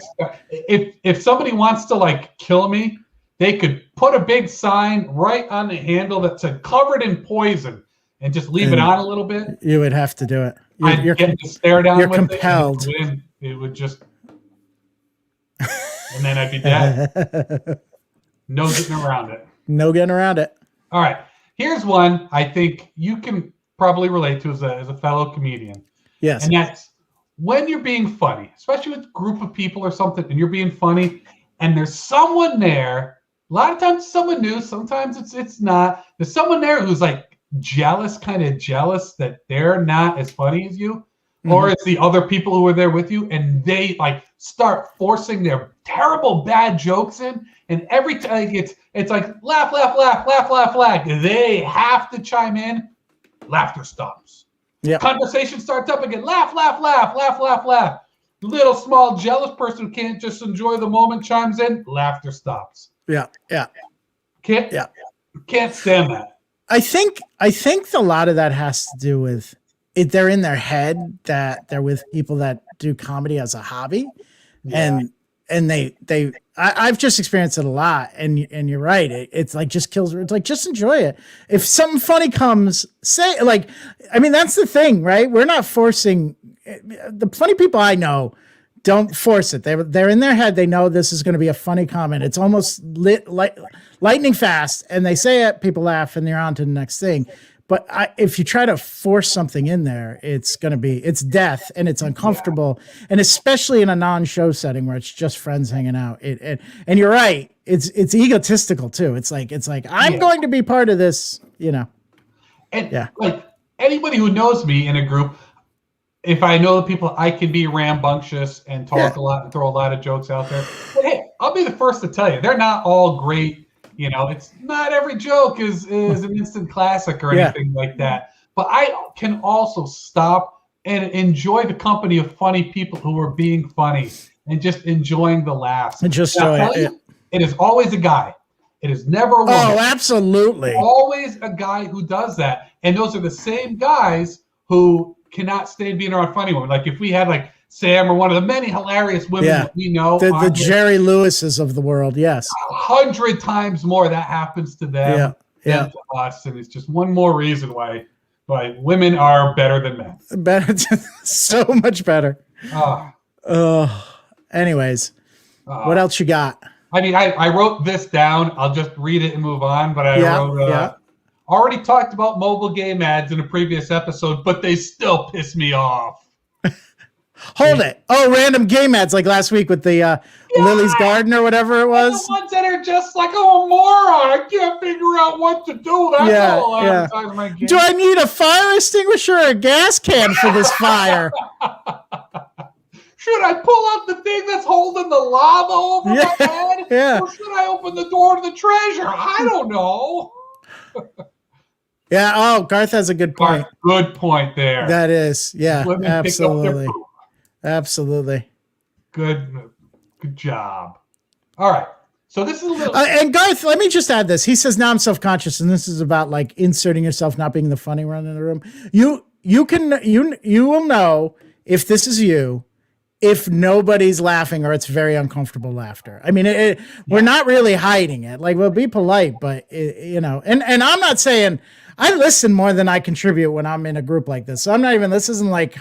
If somebody wants to like kill me, they could put a big sign right on the handle that said "covered in poison" and just leave it on a little bit. You would have to do it. You're get to stare down. You're with compelled. It would just, and then I'd be dead. No getting around it. No getting around it. All right, here's one I think you can probably relate to as a fellow comedian. Yes. And that's when you're being funny, especially with a group of people or something, and you're being funny, and there's someone there. A lot of times, it's someone new. Sometimes it's not. There's someone there who's like kind of jealous that they're not as funny as you, or it's the other people who are there with you, and they like start forcing their terrible bad jokes in, and every time it's like laugh, laugh, laugh, laugh, laugh, laugh. They have to chime in. Laughter stops. Yeah. Conversation starts up again. Laugh, laugh, laugh, laugh, laugh, laugh. Little small jealous person who can't just enjoy the moment chimes in. Laughter stops. Yeah. Yeah. Can't stand that. I think a lot of that has to do with it. They're in their head that they're with people that do comedy as a hobby, and I've just experienced it a lot. And you're right. It's like just kills. It's like just enjoy it. If something funny comes, say like, I mean that's the thing, right? We're not forcing. The funny people I know don't force it. They're in their head. They know this is going to be a funny comment. It's almost lightning fast, and they say it. People laugh, and they're on to the next thing. But if you try to force something in there, it's death, and it's uncomfortable, and especially in a non-show setting where it's just friends hanging out. And you're right. It's egotistical too. It's like I'm going to be part of this, you know. And like anybody who knows me in a group, if I know the people, I can be rambunctious and talk a lot and throw a lot of jokes out there. But hey, I'll be the first to tell you, they're not all great. You know, it's not every joke is an instant classic or anything like that. But I can also stop and enjoy the company of funny people who are being funny and just enjoying the laughs. And just enjoy it. It is always a guy. It is never a woman. Oh, absolutely. Always a guy who does that. And those are the same guys who cannot stand being around funny women. Like if we had like Sam or one of the many hilarious women that we know. The Jerry Lewises of the world, yes. 100 times more that happens to them than to us. And it's just one more reason why women are better than men. Better, so much better. Anyways, what else you got? I mean, I wrote this down. I'll just read it and move on. But I wrote, already talked about mobile game ads in a previous episode, but they still piss me off. Hold it. Oh, random game ads like last week with the Lily's Garden or whatever it was. The ones that are just like, oh, moron, I can't figure out what to do. That's all advertising my game. Do I need a fire extinguisher or a gas can for this fire? Should I pull out the thing that's holding the lava over my head? Yeah. Or should I open the door to the treasure? I don't know. Yeah. Oh, Garth has a good point. Good point there. That is. Yeah. Women absolutely. Absolutely. Good job. All right. So this is a little. And Garth, let me just add this. He says, now I'm self-conscious, and this is about like inserting yourself, not being the funny one in the room. You will know if this is you, if nobody's laughing or it's very uncomfortable laughter. I mean, we're not really hiding it. Like, we'll be polite, but and I'm not saying I listen more than I contribute when I'm in a group like this. So I'm not even. This isn't like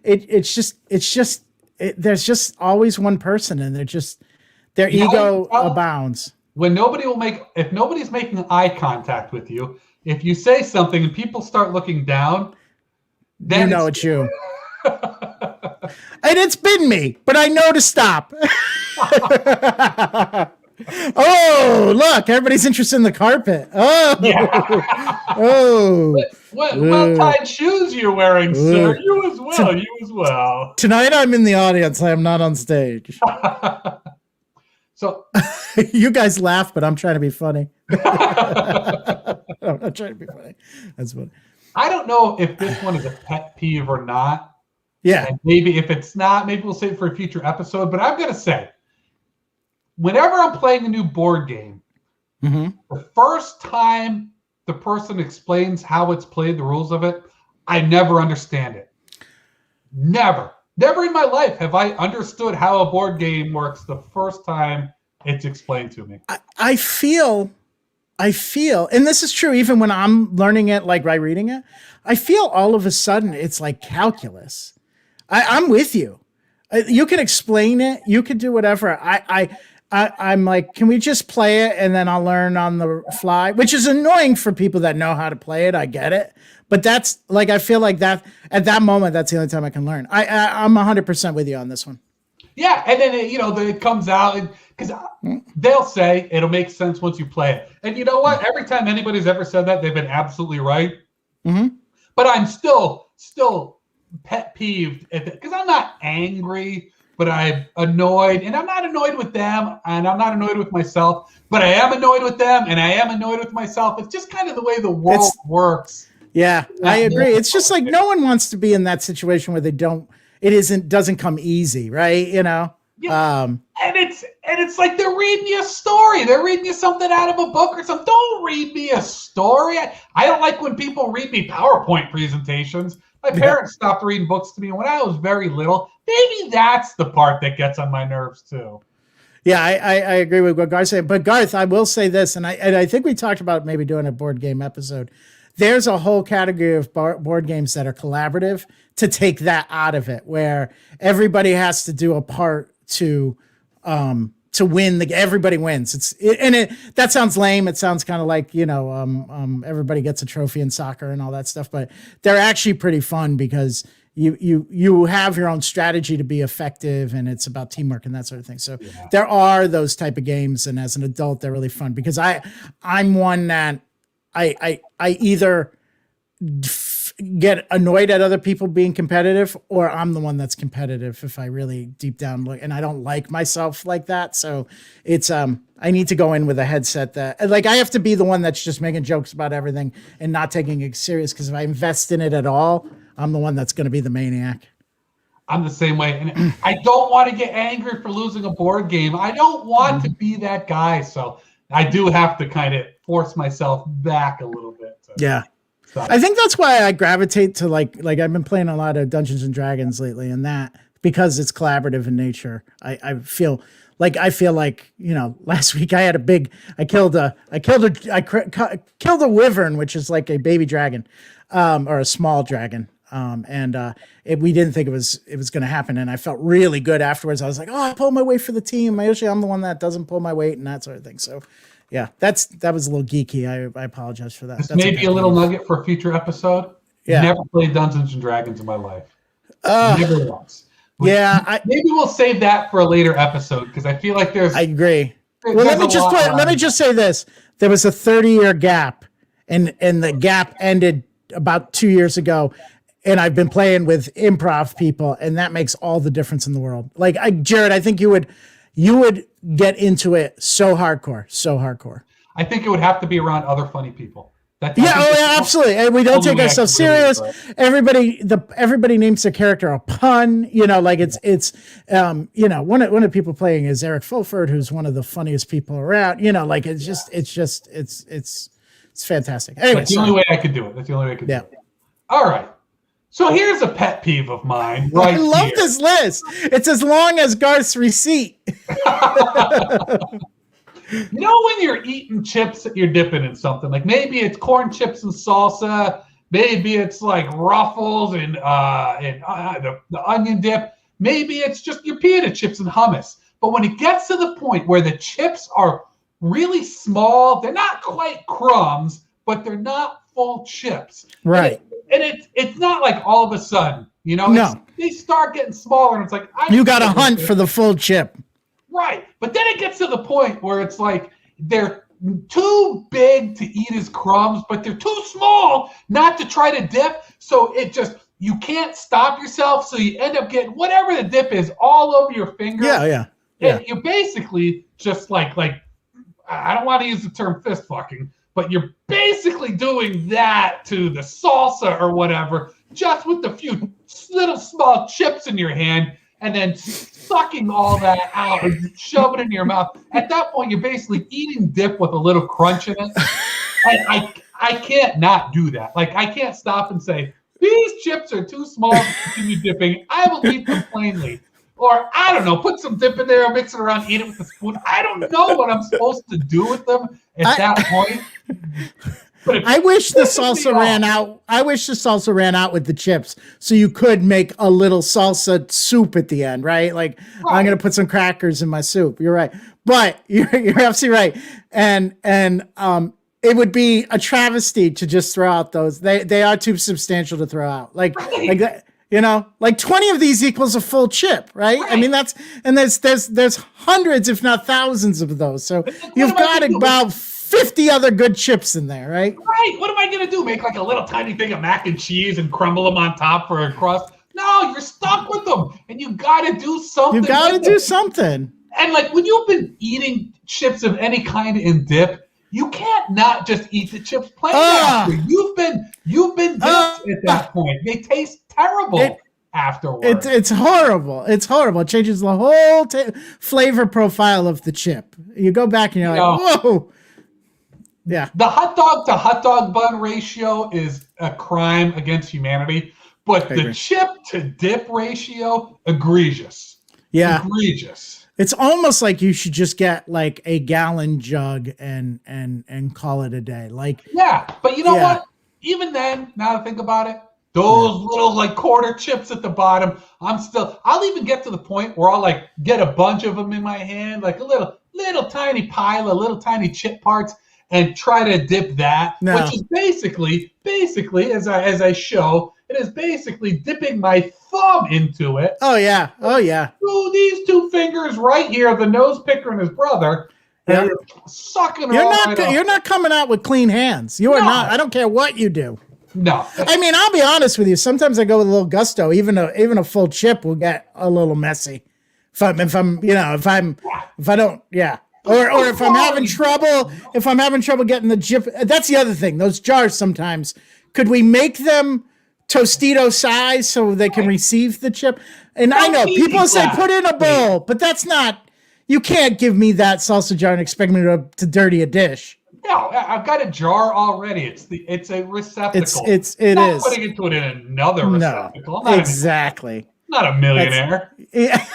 it's just there's just always one person, and their ego abounds. When if nobody's making eye contact with you, if you say something and people start looking down, then you know it's you. And it's been me, but I know to stop. Oh, look, everybody's interested in the carpet. Oh, What tied shoes you're wearing, sir? You as well. You as well. Tonight I'm in the audience. I am not on stage. So you guys laugh, but I'm trying to be funny. I'm not trying to be funny. That's funny. I don't know if this one is a pet peeve or not. Yeah. And maybe if it's not, maybe we'll save it for a future episode. But I'm going to say, whenever I'm playing a new board game, the first time the person explains how it's played, the rules of it, I never understand it. Never in my life have I understood how a board game works the first time it's explained to me. I feel, and this is true even when I'm learning it, like by reading it, I feel all of a sudden it's like calculus. I'm with you. You can explain it. You can do whatever. I'm like, can we just play it and then I'll learn on the fly, which is annoying for people that know how to play it. I get it. But that's like, I feel like that at that moment, that's the only time I can learn. I'm 100% with you on this one. Yeah. And then, it comes out because they'll say it'll make sense once you play it. And you know what? Every time anybody's ever said that, they've been absolutely right. But I'm still pet peeved because I'm not angry, but I'm annoyed, and I'm not annoyed with them, and I'm not annoyed with myself, but I am annoyed with them, and I am annoyed with myself. It's just kind of the way the world works. Yeah, I agree. It's just like no one wants to be in that situation where it doesn't come easy, right? Yeah. And it's like they're reading you a story. They're reading you something out of a book or something. Don't read me a story. I don't like when people read me PowerPoint presentations. My parents stopped reading books to me when I was very little. Maybe that's the part that gets on my nerves too. Yeah, I agree with what Garth said. But Garth, I will say this, and I think we talked about maybe doing a board game episode. There's a whole category of board games that are collaborative to take that out of it, where everybody has to do a part to win. Everybody wins. That sounds lame. It sounds kind of like, everybody gets a trophy in soccer and all that stuff, but they're actually pretty fun because you have your own strategy to be effective, and it's about teamwork and that sort of thing. So there are those type of games, and as an adult, they're really fun because I'm one that I either get annoyed at other people being competitive, or I'm the one that's competitive if I really deep down look, and I don't like myself like that. So it's I need to go in with a headset that, like, I have to be the one that's just making jokes about everything and not taking it serious, because if I invest in it at all, I'm the one that's going to be the maniac. I'm the same way, and I don't want to get angry for losing a board game. I don't want to be that guy, so I do have to kind of force myself back a little bit. Yeah. I think that's why I gravitate to like I've been playing a lot of Dungeons and Dragons lately, and that because it's collaborative in nature. I feel like last week I killed a wyvern, which is like a baby dragon, or a small dragon. We didn't think it was going to happen, and I felt really good afterwards. I was like, oh, I pulled my weight for the team. Usually I'm the one that doesn't pull my weight and that sort of thing. So yeah, that was a little geeky. I apologize for that. This may be a little nugget for a future episode. Yeah. Never played Dungeons and Dragons in my life. Never once. Maybe we'll save that for a later episode, because I feel like I agree. Let me just say this. There was a 30-year gap, and the gap ended about 2 years ago. And I've been playing with improv people, and that makes all the difference in the world. Like, Jerrod, I think you would get into it so hardcore. I think it would have to be around other funny people. Absolutely. And we don't take ourselves serious. Everybody names their character a pun. Like it's one of the people playing is Eric Fulford, who's one of the funniest people around. Like it's fantastic. Anyway, that's the only way I could do it. Do it. All right. So here's a pet peeve of mine. Right, I love this list. It's as long as Garth's receipt. When you're eating chips that you're dipping in something, like maybe it's corn chips and salsa, maybe it's like Ruffles and the onion dip, maybe it's just your potato chips and hummus. But when it gets to the point where the chips are really small, they're not quite crumbs, but they're not full chips. Right. And it's not like all of a sudden, No. They start getting smaller, and it's like you got to hunt for the full chip. Right. But then it gets to the point where it's like they're too big to eat as crumbs, but they're too small not to try to dip. So you can't stop yourself. So you end up getting whatever the dip is all over your finger. Yeah. And you basically just like I don't want to use the term fist fucking, but you're basically doing that to the salsa or whatever, just with a few little small chips in your hand, and then sucking all that out and shove it in your mouth. At that point, you're basically eating dip with a little crunch in it. And I can't not do that. Like, I can't stop and say, these chips are too small to continue dipping. I will eat them plainly. Or, I don't know, put some dip in there, mix it around, eat it with a spoon. I don't know what I'm supposed to do with them at that point. But I wish the salsa ran out. I wish the salsa ran out with the chips, so you could make a little salsa soup at the end, right? Like, I'm gonna put some crackers in my soup. You're right, but you're absolutely right. And it would be a travesty to just throw out those. They are too substantial to throw out. Like that. You know, like 20 of these equals a full chip, right? I mean, there's hundreds, if not thousands of those. So you've got about 50 other good chips in there, right? Right. What am I going to do? Make like a little tiny thing of mac and cheese and crumble them on top for a crust? No, you're stuck with them. And you got to do something. You got to do something. And like when you've been eating chips of any kind in dip, you can't not just eat the chips plain after. You've been dipped at that point. They taste terrible afterwards. It's horrible. It's horrible. It changes the whole flavor profile of the chip. You go back and you're like, whoa. Yeah. The hot dog to hot dog bun ratio is a crime against humanity, but the chip to dip ratio, egregious. Yeah. Egregious. It's almost like you should just get like a gallon jug and call it a day. Like, yeah, but you know what? Even then, now to think about it, those little like quarter chips at the bottom, I'll even get to the point where I'll like get a bunch of them in my hand, like a little tiny pile of little tiny chip parts, and try to dip that, which is basically as I show, it is basically dipping my thumb into it. Oh yeah. Through these two fingers right here, the nose picker and his brother, and sucking it You're not coming out with clean hands. You are not. I don't care what you do. No. I mean, I'll be honest with you. Sometimes I go with a little gusto. Even a full chip will get a little messy. If I don't. Or if I'm having trouble getting the chip. That's the other thing. Those jars sometimes. Could we make them Tostito size so they can receive the chip? And I know people say put in a bowl, but that's not. You can't give me that salsa jar and expect me to dirty a dish. No, I've got a jar already. It's a receptacle. It not is. Putting it in another receptacle. Exactly. Not a millionaire. Yeah.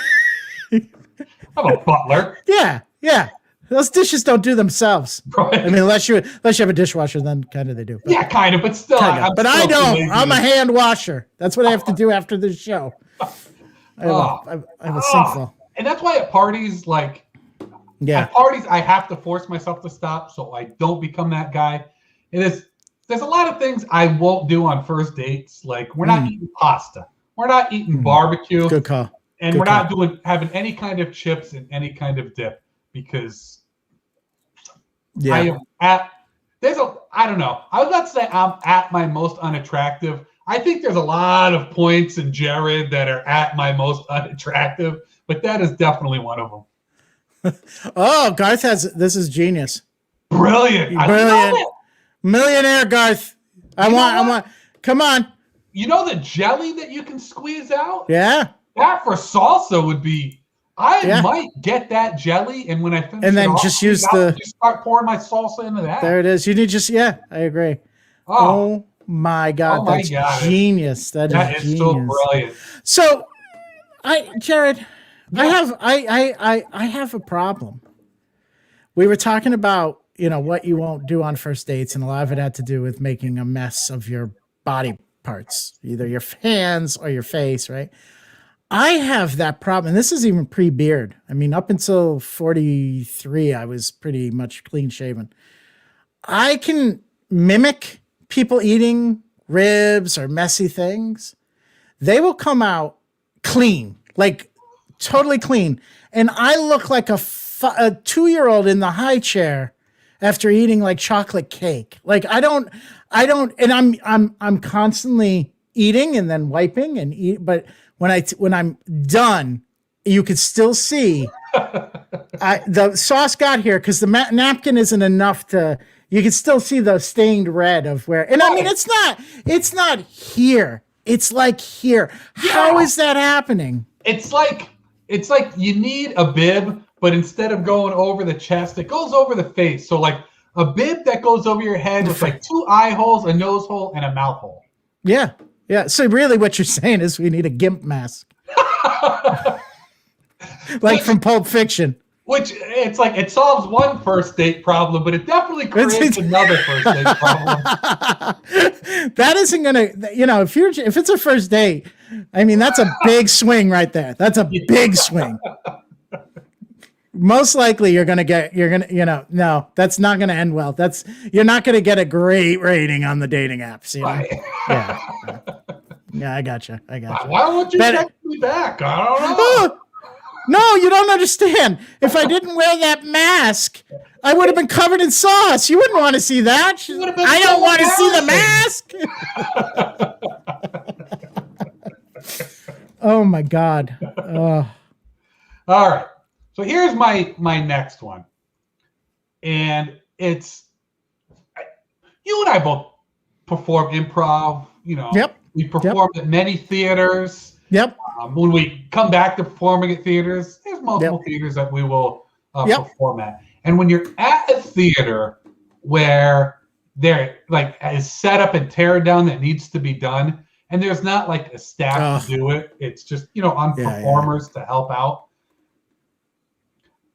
I'm a butler. Yeah. Those dishes don't do themselves. Right. I mean, unless you have a dishwasher, then kind of they do. But, kind of, but still. But I don't. I'm a hand washer. That's what I have to do after this show. I have a sink full. And that's why at parties, at parties, I have to force myself to stop so I don't become that guy. There's a lot of things I won't do on first dates. Like we're not eating pasta. We're not eating barbecue. Good call. And we're not having any kind of chips and any kind of dip because I am I don't know. I was about to say I'm at my most unattractive. I think there's a lot of points in Jerrod that are at my most unattractive, but that is definitely one of them. Oh, Garth this is genius. Brilliant. I love it. Millionaire Garth. I want, come on. You know the jelly that you can squeeze out? Yeah. That for salsa would be, I might get that jelly, and when I finish and then just start pouring my salsa into that. There it is. You need I agree. Oh my God. That's genius. That is genius. So brilliant. So Jerrod, I have a problem. We were talking about, what you won't do on first dates, and a lot of it had to do with making a mess of your body parts, either your hands or your face, right? I have that problem, and this is even pre-beard. I mean, up until 43, I was pretty much clean shaven. I can mimic people eating ribs or messy things. They will come out clean, like totally clean. And I look like a 2-year-old in the high chair after eating like chocolate cake. Like I don't, and I'm constantly eating and then wiping and eat. But when I'm done, you could still see the sauce got here because the napkin isn't enough to You can still see the stained red of where, and I mean, it's not here. It's like here. How is that happening? It's like you need a bib, but instead of going over the chest, it goes over the face. So like a bib that goes over your head with like 2 eye holes, a nose hole, and a mouth hole. Yeah. Yeah. So really what you're saying is we need a GIMP mask. Like from Pulp Fiction. Which it's like it solves one first date problem, but it definitely creates another first date problem. That isn't gonna, if it's a first date, I mean that's a big swing right there. That's a big swing. Most likely you're gonna, no, that's not gonna end well. You're not gonna get a great rating on the dating apps. You know? Right. Yeah. Yeah, I gotcha. Why won't you text me back? I don't know. Oh, no, you don't understand. If I didn't wear that mask, I would have been covered in sauce. You wouldn't want to see that. I don't want to see the mask. Oh my God. All right. So here's my next one. And it's, you and I both perform improv, Yep. We performed at many theaters. Yep. When we come back to performing at theaters, there's multiple theaters that we will perform at. And when you're at a theater where there like is set up and tear down that needs to be done, and there's not like a staff to do it, it's just on performers to help out.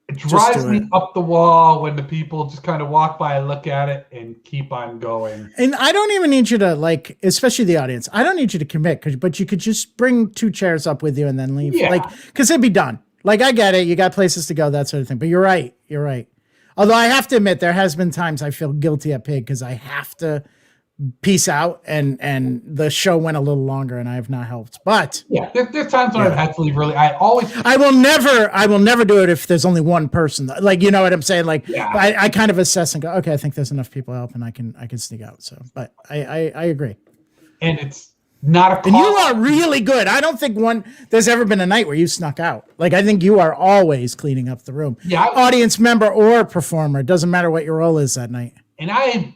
It drives me up the wall when the people just kind of walk by and look at it and keep on going. And I don't even need you to especially the audience. I don't need you to commit, but you could just bring 2 chairs up with you and then leave. Yeah. Because it'd be done. I get it. You got places to go, that sort of thing. But you're right. Although I have to admit, there has been times I feel guilty at Pig because I have to peace out and the show went a little longer and I have not helped. But yeah, there's times when I've had to leave early. I will never do it if there's only one person. You know what I'm saying? I kind of assess and go, okay, I think there's enough people help and I can sneak out. So, but I agree. And it's not a call. And you are really good. I don't think there's ever been a night where you snuck out. I think you are always cleaning up the room. Yeah. Audience member or performer. It doesn't matter what your role is that night. And I'm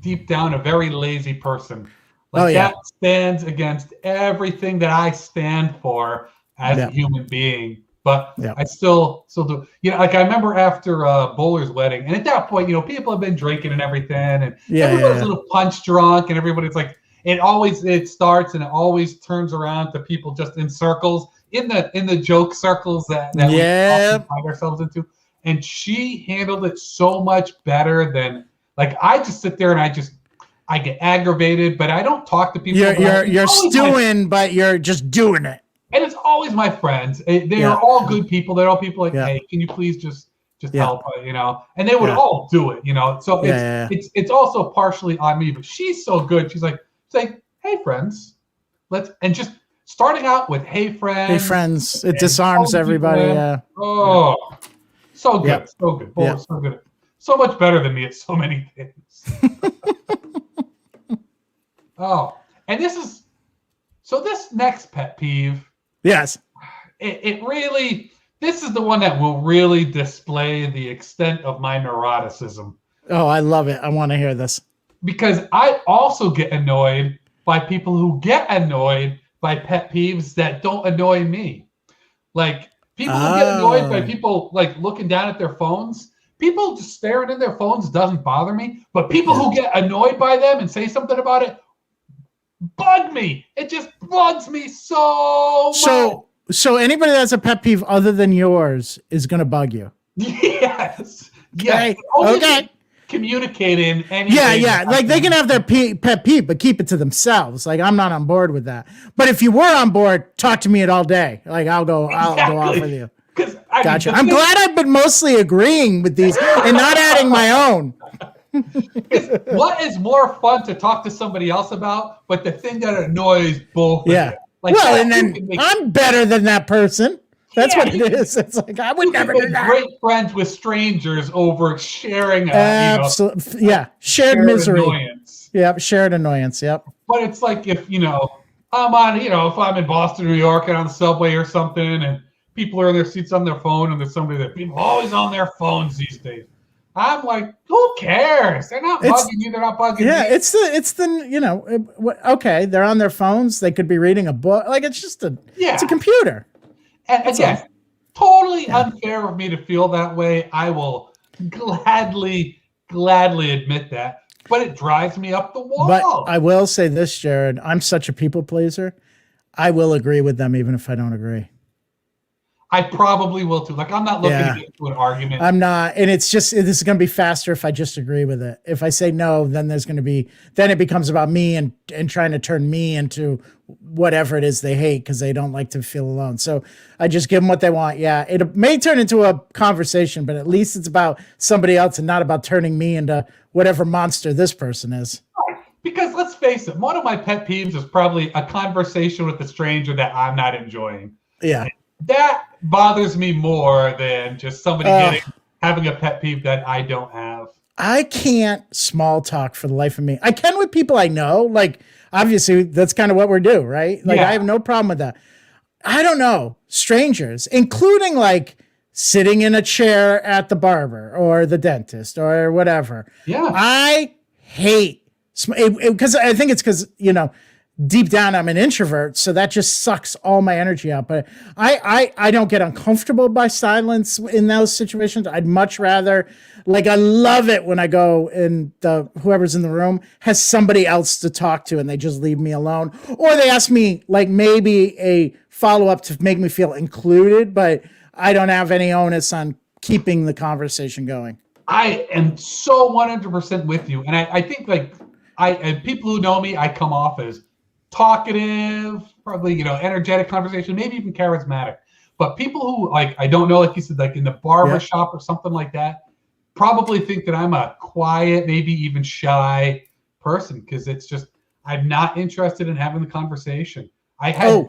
deep down a very lazy person. That stands against everything that I stand for as a human being. But I still do. I remember after Bowler's wedding, and at that point, people have been drinking and everything, and everybody's a little punch drunk, and everybody's like, it starts and it always turns around to people just in circles, in the joke circles that we often find ourselves into. And she handled it so much better than I just sit there and I get aggravated, but I don't talk to people. You're stewing, but you're just doing it. And it's always my friends. They are all good people. They're all people hey, can you please just help, And they would all do it, So it's also partially on me, but she's so good. She's like, hey friends, just starting out with hey friends. Hey friends, it disarms everybody. Yeah. Oh, so good, so good. So good. So much better than me at so many things. And this next pet peeve. Yes. It really, this is the one that will really display the extent of my neuroticism. Oh, I love it. I want to hear this. Because I also get annoyed by people who get annoyed by pet peeves that don't annoy me. People who get annoyed by people looking down at their phones. People just staring in their phones doesn't bother me, but people who get annoyed by them and say something about it bug me. It just bugs me so much. So anybody that's a pet peeve other than yours is going to bug you. Yes. Okay. Yes. Okay. Communicating. Yeah. They can have their pet peeve, but keep it to themselves. I'm not on board with that. But if you were on board, talk to me it all day. I'll go off with you. Gotcha. I'm glad I've been mostly agreeing with these and not adding my own. What is more fun to talk to somebody else about, but the thing that annoys both of you? And then I'm better than that person. That's what it is. It's I would never do that. Great friends with strangers over sharing. Absolutely. Shared misery. Annoyance. Yep. Shared annoyance. Yep. But it's if I'm on, if I'm in Boston, New York, and on the subway or something, and people are in their seats on their phone, and there's somebody that people are always on their phones these days. I'm like, who cares? They're not bugging you. They're not bugging yeah, me. it's the okay, they're on their phones. They could be reading a book. Like it's just it's a computer. And That's again, totally unfair of me to feel that way. I will gladly admit that. But it drives me up the wall. But I will say this, Jerrod, I'm such a people pleaser. I will agree with them even if I don't agree. I probably will too. Like I'm not looking to get into an argument. I'm not, and it's just this is going to be faster if I just agree with it. If I say no, then it becomes about me and trying to turn me into whatever it is they hate because they don't like to feel alone. So I just give them what they want. Yeah, it may turn into a conversation, but at least it's about somebody else and not about turning me into whatever monster this person is. Because let's face it, one of my pet peeves is probably a conversation with a stranger that I'm not enjoying. Yeah. That bothers me more than just somebody having a pet peeve that I don't have. I can't small talk for the life of me. I can with people I know. Like, obviously, that's kind of what we do, right? Like, I have no problem with that. I don't know. Strangers, including like sitting in a chair at the barber or the dentist or whatever. Yeah. I hate because I think it's because, deep down I'm an introvert, so that just sucks all my energy out. But I don't get uncomfortable by silence in those situations. I'd much rather, like, I love it when I go and whoever's in the room has somebody else to talk to and they just leave me alone, or they ask me like maybe a follow-up to make me feel included, but I don't have any onus on keeping the conversation going. I am so 100% with you, and I think like and people who know me, I come off as talkative, probably, energetic conversation, maybe even charismatic. But people who like, I don't know, like you said, like in the barber shop or something like that, probably think that I'm a quiet, maybe even shy person because it's just, I'm not interested in having the conversation. I had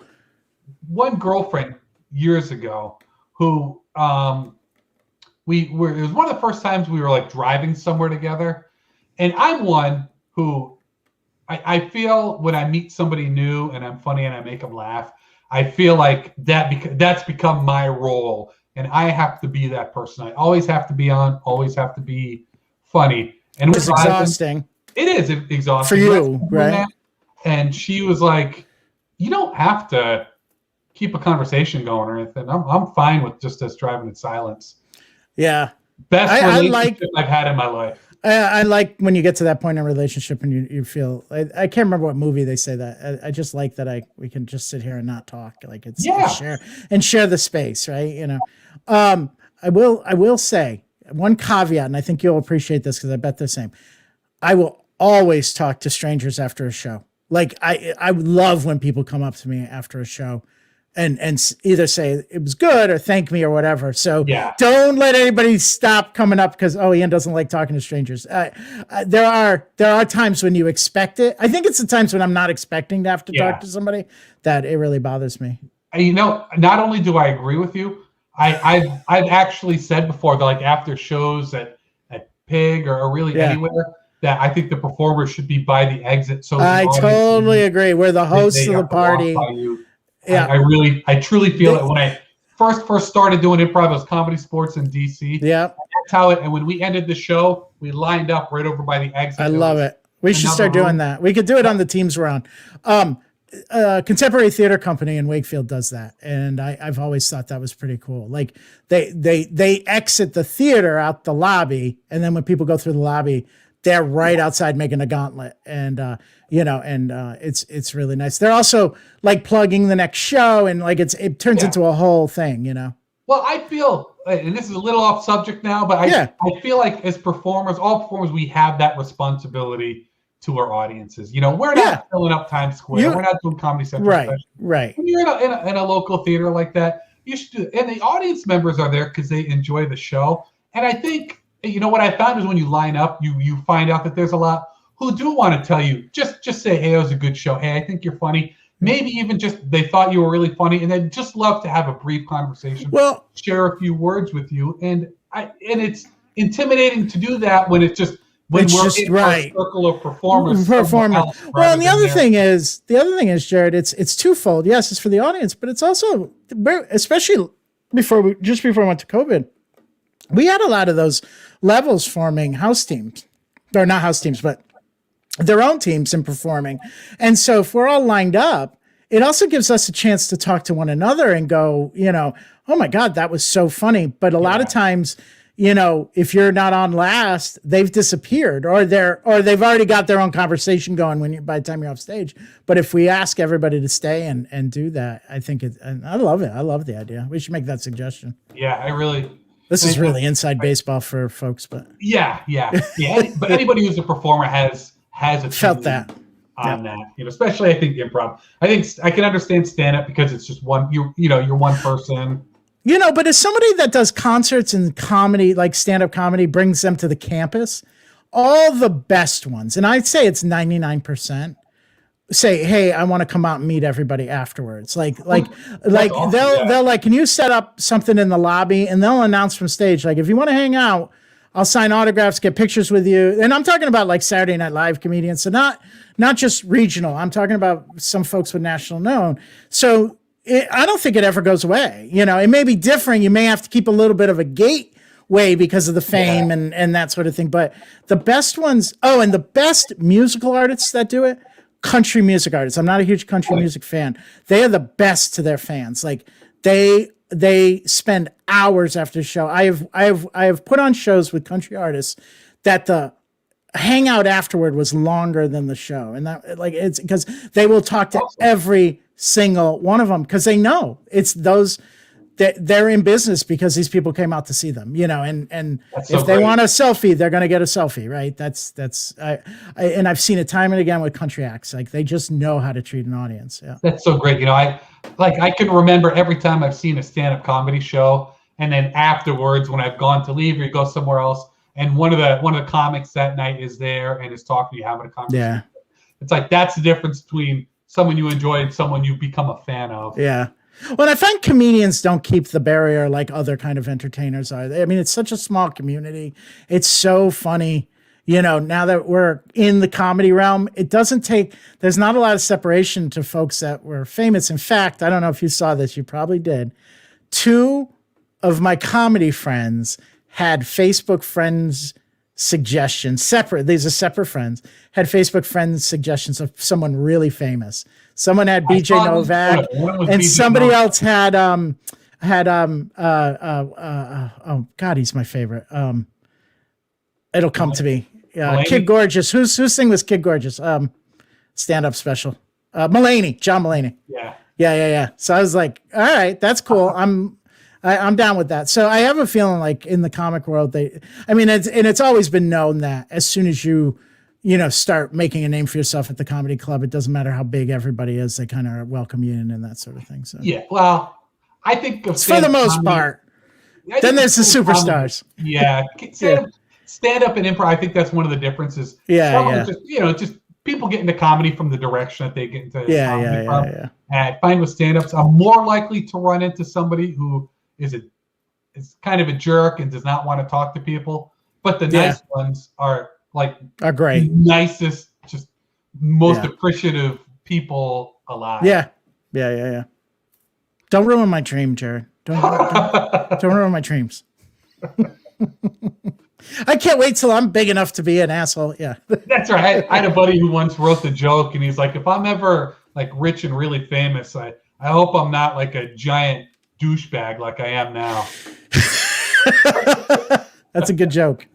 one girlfriend years ago who it was one of the first times we were like driving somewhere together. And I'm one who I feel when I meet somebody new and I'm funny and I make them laugh, I feel like that's become my role, and I have to be that person. I always have to be on, always have to be funny. And it's exhausting. It is exhausting for you, right? And she was like, "You don't have to keep a conversation going or anything. I'm fine with just us driving in silence." Yeah, best relationship I've had in my life. I like when you get to that point in a relationship and you feel, I can't remember what movie they say that. I just like that we can just sit here and not talk. Like it's share the space, right? I will say one caveat, and I think you'll appreciate this because I bet the same. I will always talk to strangers after a show. Like I love when people come up to me after a show and either say it was good or thank me or whatever. So don't let anybody stop coming up because, Ian doesn't like talking to strangers. There are times when you expect it. I think it's the times when I'm not expecting to have to talk to somebody that it really bothers me. Not only do I agree with you, I've actually said before that like after shows at Pig or really anywhere, that I think the performers should be by the exit. So I totally agree. We're the hosts of the party. Yeah, I truly feel it. When I first started doing improv, it was Comedy Sports in DC. Yeah, that's how it. And when we ended the show, we lined up right over by the exit. I love it. We should start doing that. We could do it on the teams we're on. Contemporary Theater Company in Wakefield does that, and I've always thought that was pretty cool. Like they exit the theater out the lobby, and then when people go through the lobby, they're right outside making a gauntlet, and it's really nice. They're also like plugging the next show, and like it turns into a whole thing, Well, I feel, and this is a little off subject now, but I feel like as performers, all performers, we have that responsibility to our audiences. We're not filling up Times Square. We're not doing Comedy Central. Right. When you're in a local theater like that, you should do it. And the audience members are there because they enjoy the show. And I think, what I found is when you line up, you find out that there's a lot who do want to tell you, just say, hey, it was a good show. Hey, I think you're funny. Maybe even just they thought you were really funny, and they'd just love to have a brief conversation, share a few words with you. And it's intimidating to do that when it's just when we're in a circle of performers. Well, and the other thing is, Jerrod, it's twofold. Yes, it's for the audience, but it's also, especially before we went to COVID, we had a lot of those levels forming house teams, or not house teams, but their own teams and performing. And so if we're all lined up, it also gives us a chance to talk to one another and go, oh my God, that was so funny. But a lot of times, if you're not on last, they've disappeared, or they've already got their own conversation going by the time you're off stage. But if we ask everybody to stay and do that, I think and I love it. I love the idea. We should make that suggestion. Yeah, This is really inside baseball for folks, but yeah. But anybody who's a performer has a felt that on that. Especially I think improv. I think I can understand stand up because it's just one. You're one person. But as somebody that does concerts and comedy, like stand up comedy, brings them to the campus, all the best ones, and I'd say it's 99%. Say, hey, I want to come out and meet everybody afterwards. Like awesome, they'll like, can you set up something in the lobby? And they'll announce from stage, like, if you want to hang out, I'll sign autographs, get pictures with you. And I'm talking about like Saturday Night Live comedians, so not just regional. I'm talking about some folks with national known. So I don't think it ever goes away. It may be different. You may have to keep a little bit of a gateway because of the fame and that sort of thing. But the best ones, and the best musical artists that do it, country music artists. I'm not a huge country music fan. They are the best to their fans. Like they spend hours after the show. I have put on shows with country artists that the hangout afterward was longer than the show, and that it's because they will talk to every single one of them because they know it's those. They're in business because these people came out to see them, and if they want a selfie, they're going to get a selfie, right? And I've seen it time and again with country acts. Like they just know how to treat an audience. Yeah. That's so great. I can remember every time I've seen a stand-up comedy show, and then afterwards when I've gone to leave or you go somewhere else, and one of the comics that night is there and is talking to you, having a conversation. Yeah. It's like, that's the difference between someone you enjoy and someone you become a fan of. Yeah. Well, I find comedians don't keep the barrier like other kind of entertainers are. I mean, it's such a small community. It's so funny. Now that we're in the comedy realm, there's not a lot of separation to folks that were famous. In fact, I don't know if you saw this, you probably did. 2 of my comedy friends had Facebook friends suggestions, separate. These are separate friends, had Facebook friends suggestions of someone really famous. Someone had BJ Novak, and somebody else had oh God, he's my favorite. It'll come to me. Kid Gorgeous. Whose thing was Kid Gorgeous? Stand-up special. John Mulaney. Yeah. So I was like, all right, that's cool. I'm down with that. So I have a feeling like in the comic world, it's always been known that as soon as you start making a name for yourself at the comedy club, it doesn't matter how big everybody is, they kind of welcome you in and that sort of thing. So yeah, well, I think for the most part. Then there's the superstars. Yeah, stand up and improv. I think that's one of the differences. Yeah. Just people get into comedy from the direction that they get into comedy from. Yeah. And I find with stand-ups, I'm more likely to run into somebody who is kind of a jerk and does not want to talk to people. But the nice ones are great, nicest, just most appreciative people alive. Yeah. Don't ruin my dream, Jerrod. Don't ruin my dreams. I can't wait till I'm big enough to be an asshole. Yeah. That's right. I had a buddy who once wrote the joke, and he's like, if I'm ever rich and really famous, I hope I'm not like a giant douchebag like I am now. That's a good joke.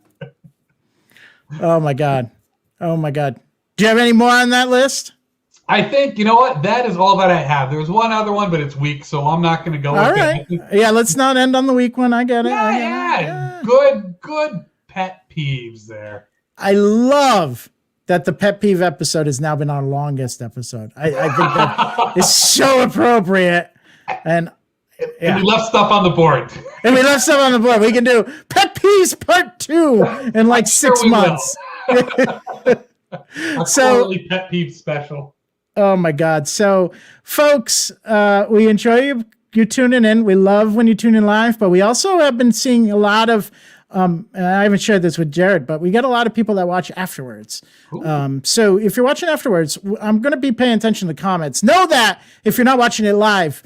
Oh my God. Do you have any more on that list? I think, you know what? That is all that I have. There's one other one, but it's weak, so I'm not going to go all with right. it. Yeah, let's not end on the weak one. I get it. Yeah. Good pet peeves there. I love that the pet peeve episode has now been our longest episode. I think that is so appropriate. And we left stuff on the board. We can do Pet Peeves Part 2 in like 6 months. So Pet Peeve special. Oh my God. So folks, we enjoy you tuning in. We love when you tune in live, but we also have been seeing a lot of and I haven't shared this with Jerrod, but we get a lot of people that watch afterwards. So if you're watching afterwards, I'm going to be paying attention to the comments. Know that if you're not watching it live,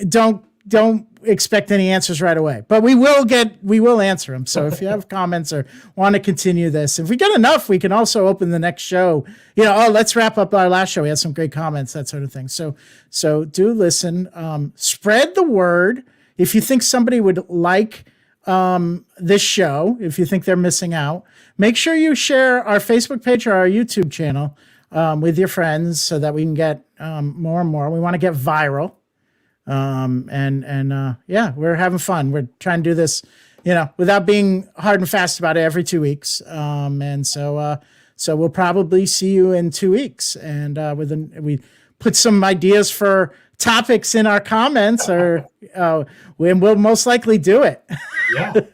don't don't expect any answers right away, but we will answer them. So if you have comments or want to continue this, if we get enough, we can also open the next show. Let's wrap up our last show. We had some great comments, that sort of thing. So do listen, spread the word. If you think somebody would like this show, if you think they're missing out, make sure you share our Facebook page or our YouTube channel with your friends so that we can get more and more. We want to get viral. We're having fun. We're trying to do this, without being hard and fast about it every 2 weeks. So we'll probably see you in 2 weeks. And we put some ideas for topics in our comments, or we'll most likely do it. Yeah. Do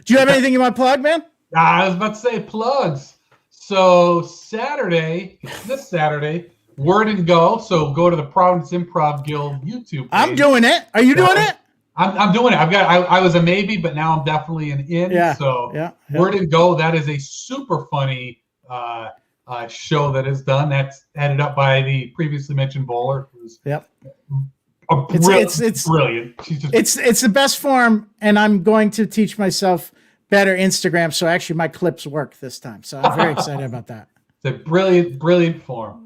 you have anything you want to plug, man? I was about to say plugs. So this Saturday, Word and Go. So go to the Providence Improv Guild YouTube page. I'm doing it. Are you doing it? I'm doing it. I was a maybe, but now I'm definitely an in. Yeah. Word and Go. That is a super funny show that is done. That's headed up by the previously mentioned bowler. Who's it's brilliant. It's the best form, and I'm going to teach myself better Instagram. So actually, my clips work this time. So I'm very excited about that. It's a brilliant form.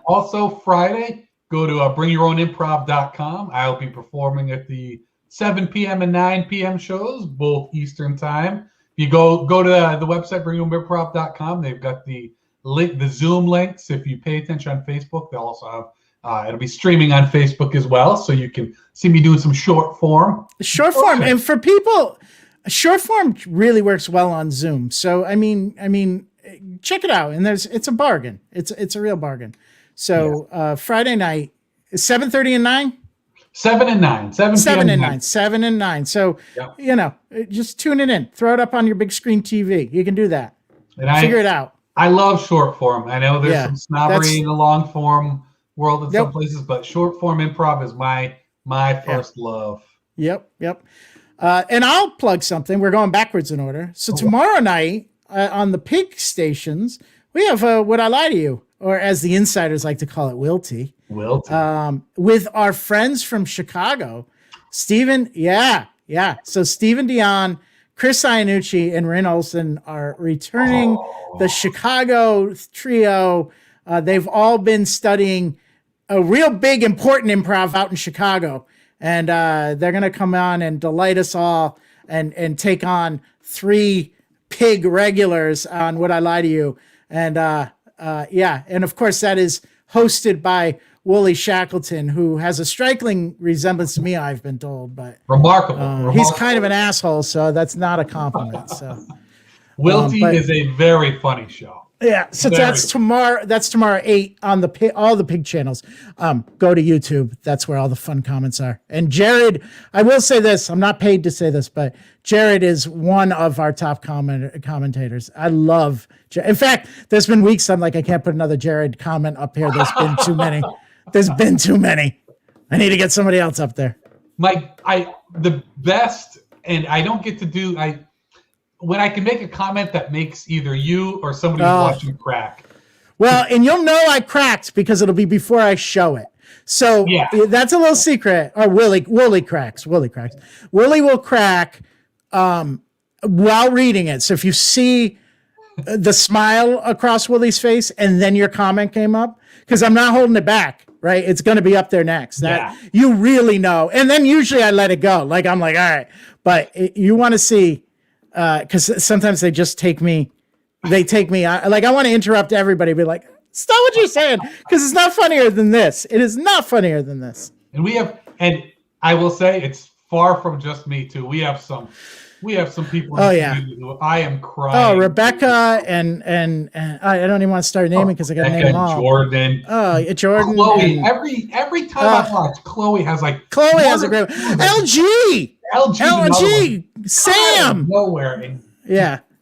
Also, Friday, go to bringyourownimprov.com. I'll be performing at the 7 p.m. and 9 p.m. shows, both Eastern time. If you go to the website, bringyourownimprov.com, they've got the link, the Zoom links. If you pay attention on Facebook, they'll also have, it'll be streaming on Facebook as well, so you can see me doing some short form. And for people, short form really works well on Zoom. So, I mean, check it out, and it's a bargain. It's a real bargain. So Friday night, 7:30 and 9. 7 and 9. 7 and 9. 7 and 9. So just tune it in. Throw it up on your big screen TV. You can do that. And figure it out. I love short form. I know there's some snobbery in the long form world in some places, but short form improv is my first love. Yep. And I'll plug something. We're going backwards in order. So tomorrow night on the Pig stations, we have Would I Lie to You? Or as the insiders like to call it, Wilty. With our friends from Chicago, Stephen. So Stephen Dion, Chris Iannucci, and Rin Olsen are returning. The Chicago trio. They've all been studying a real big, important improv out in Chicago. And they're going to come on and delight us all and take on 3 Pig regulars on Would I Lie to You? And and of course that is hosted by Wooly Shackleton, who has a striking resemblance to me, I've been told, but remarkable. He's kind of an asshole, so that's not a compliment. So Wilty is a very funny show. Yeah, so that's tomorrow. That's tomorrow 8 on all the Pig channels. Go to YouTube. That's where all the fun comments are. And Jerrod, I will say this. I'm not paid to say this, but Jerrod is one of our top commentators. I love. In fact, there's been weeks I'm like, I can't put another Jerrod comment up here. There's been too many. I need to get somebody else up there. The best, and I don't get to do. When I can make a comment that makes either you or somebody who's watching crack. Well, and you'll know I cracked because it'll be before I show it. So that's a little secret. Or Willie cracks. Willie will crack while reading it. So if you see the smile across Willie's face and then your comment came up, because I'm not holding it back, right? It's going to be up there next. That you really know. And then usually I let it go. Like I'm like, all right. But you want to see. Because sometimes they just take me. Like I want to interrupt everybody, be like, stop what you're saying, because it's not funnier than this. It is not funnier than this. And I will say it's far from just me too. We have some people. Who I am crying. Oh, Rebecca and I don't even want to start naming because I got to name them all. Jordan. Jordan. Chloe. Every time I watch, Chloe has a great LG. Sam. Nowhere.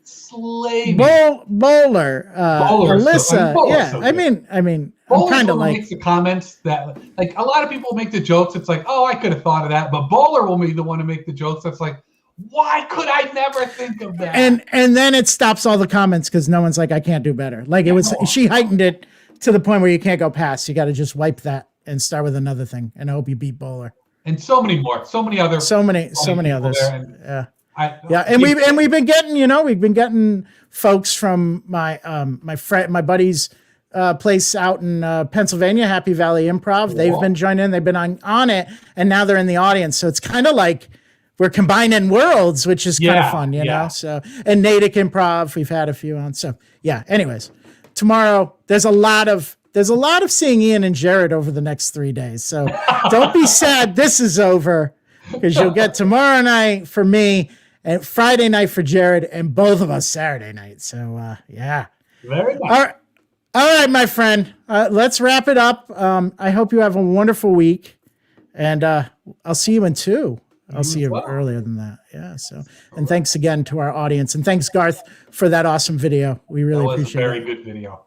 Slaving. Bowler. Alyssa. I mean, I'm kind of like makes the comments that like a lot of people make the jokes. It's like, oh, I could have thought of that, but Bowler will be the one to make the jokes. That's like, why could I never think of that? And then it stops all the comments because no one's like, I can't do better. Like it was, she heightened it to the point where you can't go past. You got to just wipe that and start with another thing. And I hope you beat Bowler. and so many more, so many other, so many people others. there. And Yeah, and we've been getting folks from my buddy's place out in Pennsylvania, Happy Valley Improv. Cool. They've been joining. They've been on it, and now they're in the audience. So it's kind of like we're combining worlds, which is kind of fun, you know. So, and Natick Improv, we've had a few on. So yeah. Anyways, tomorrow there's a lot of seeing Ian and Jerrod over the next 3 days. So don't be sad. This is over, because you'll get tomorrow night for me and Friday night for Jerrod, and both of us Saturday night. So yeah. Very nice. All right, my friend. Let's wrap it up. I hope you have a wonderful week, and I'll see you in 2. I'll see you earlier than that. Yeah. So, and thanks again to our audience, and thanks Garth for that awesome video. We really appreciate it. Very good video.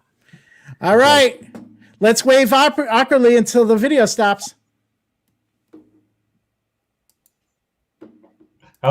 All right. Let's wave awkwardly until the video stops.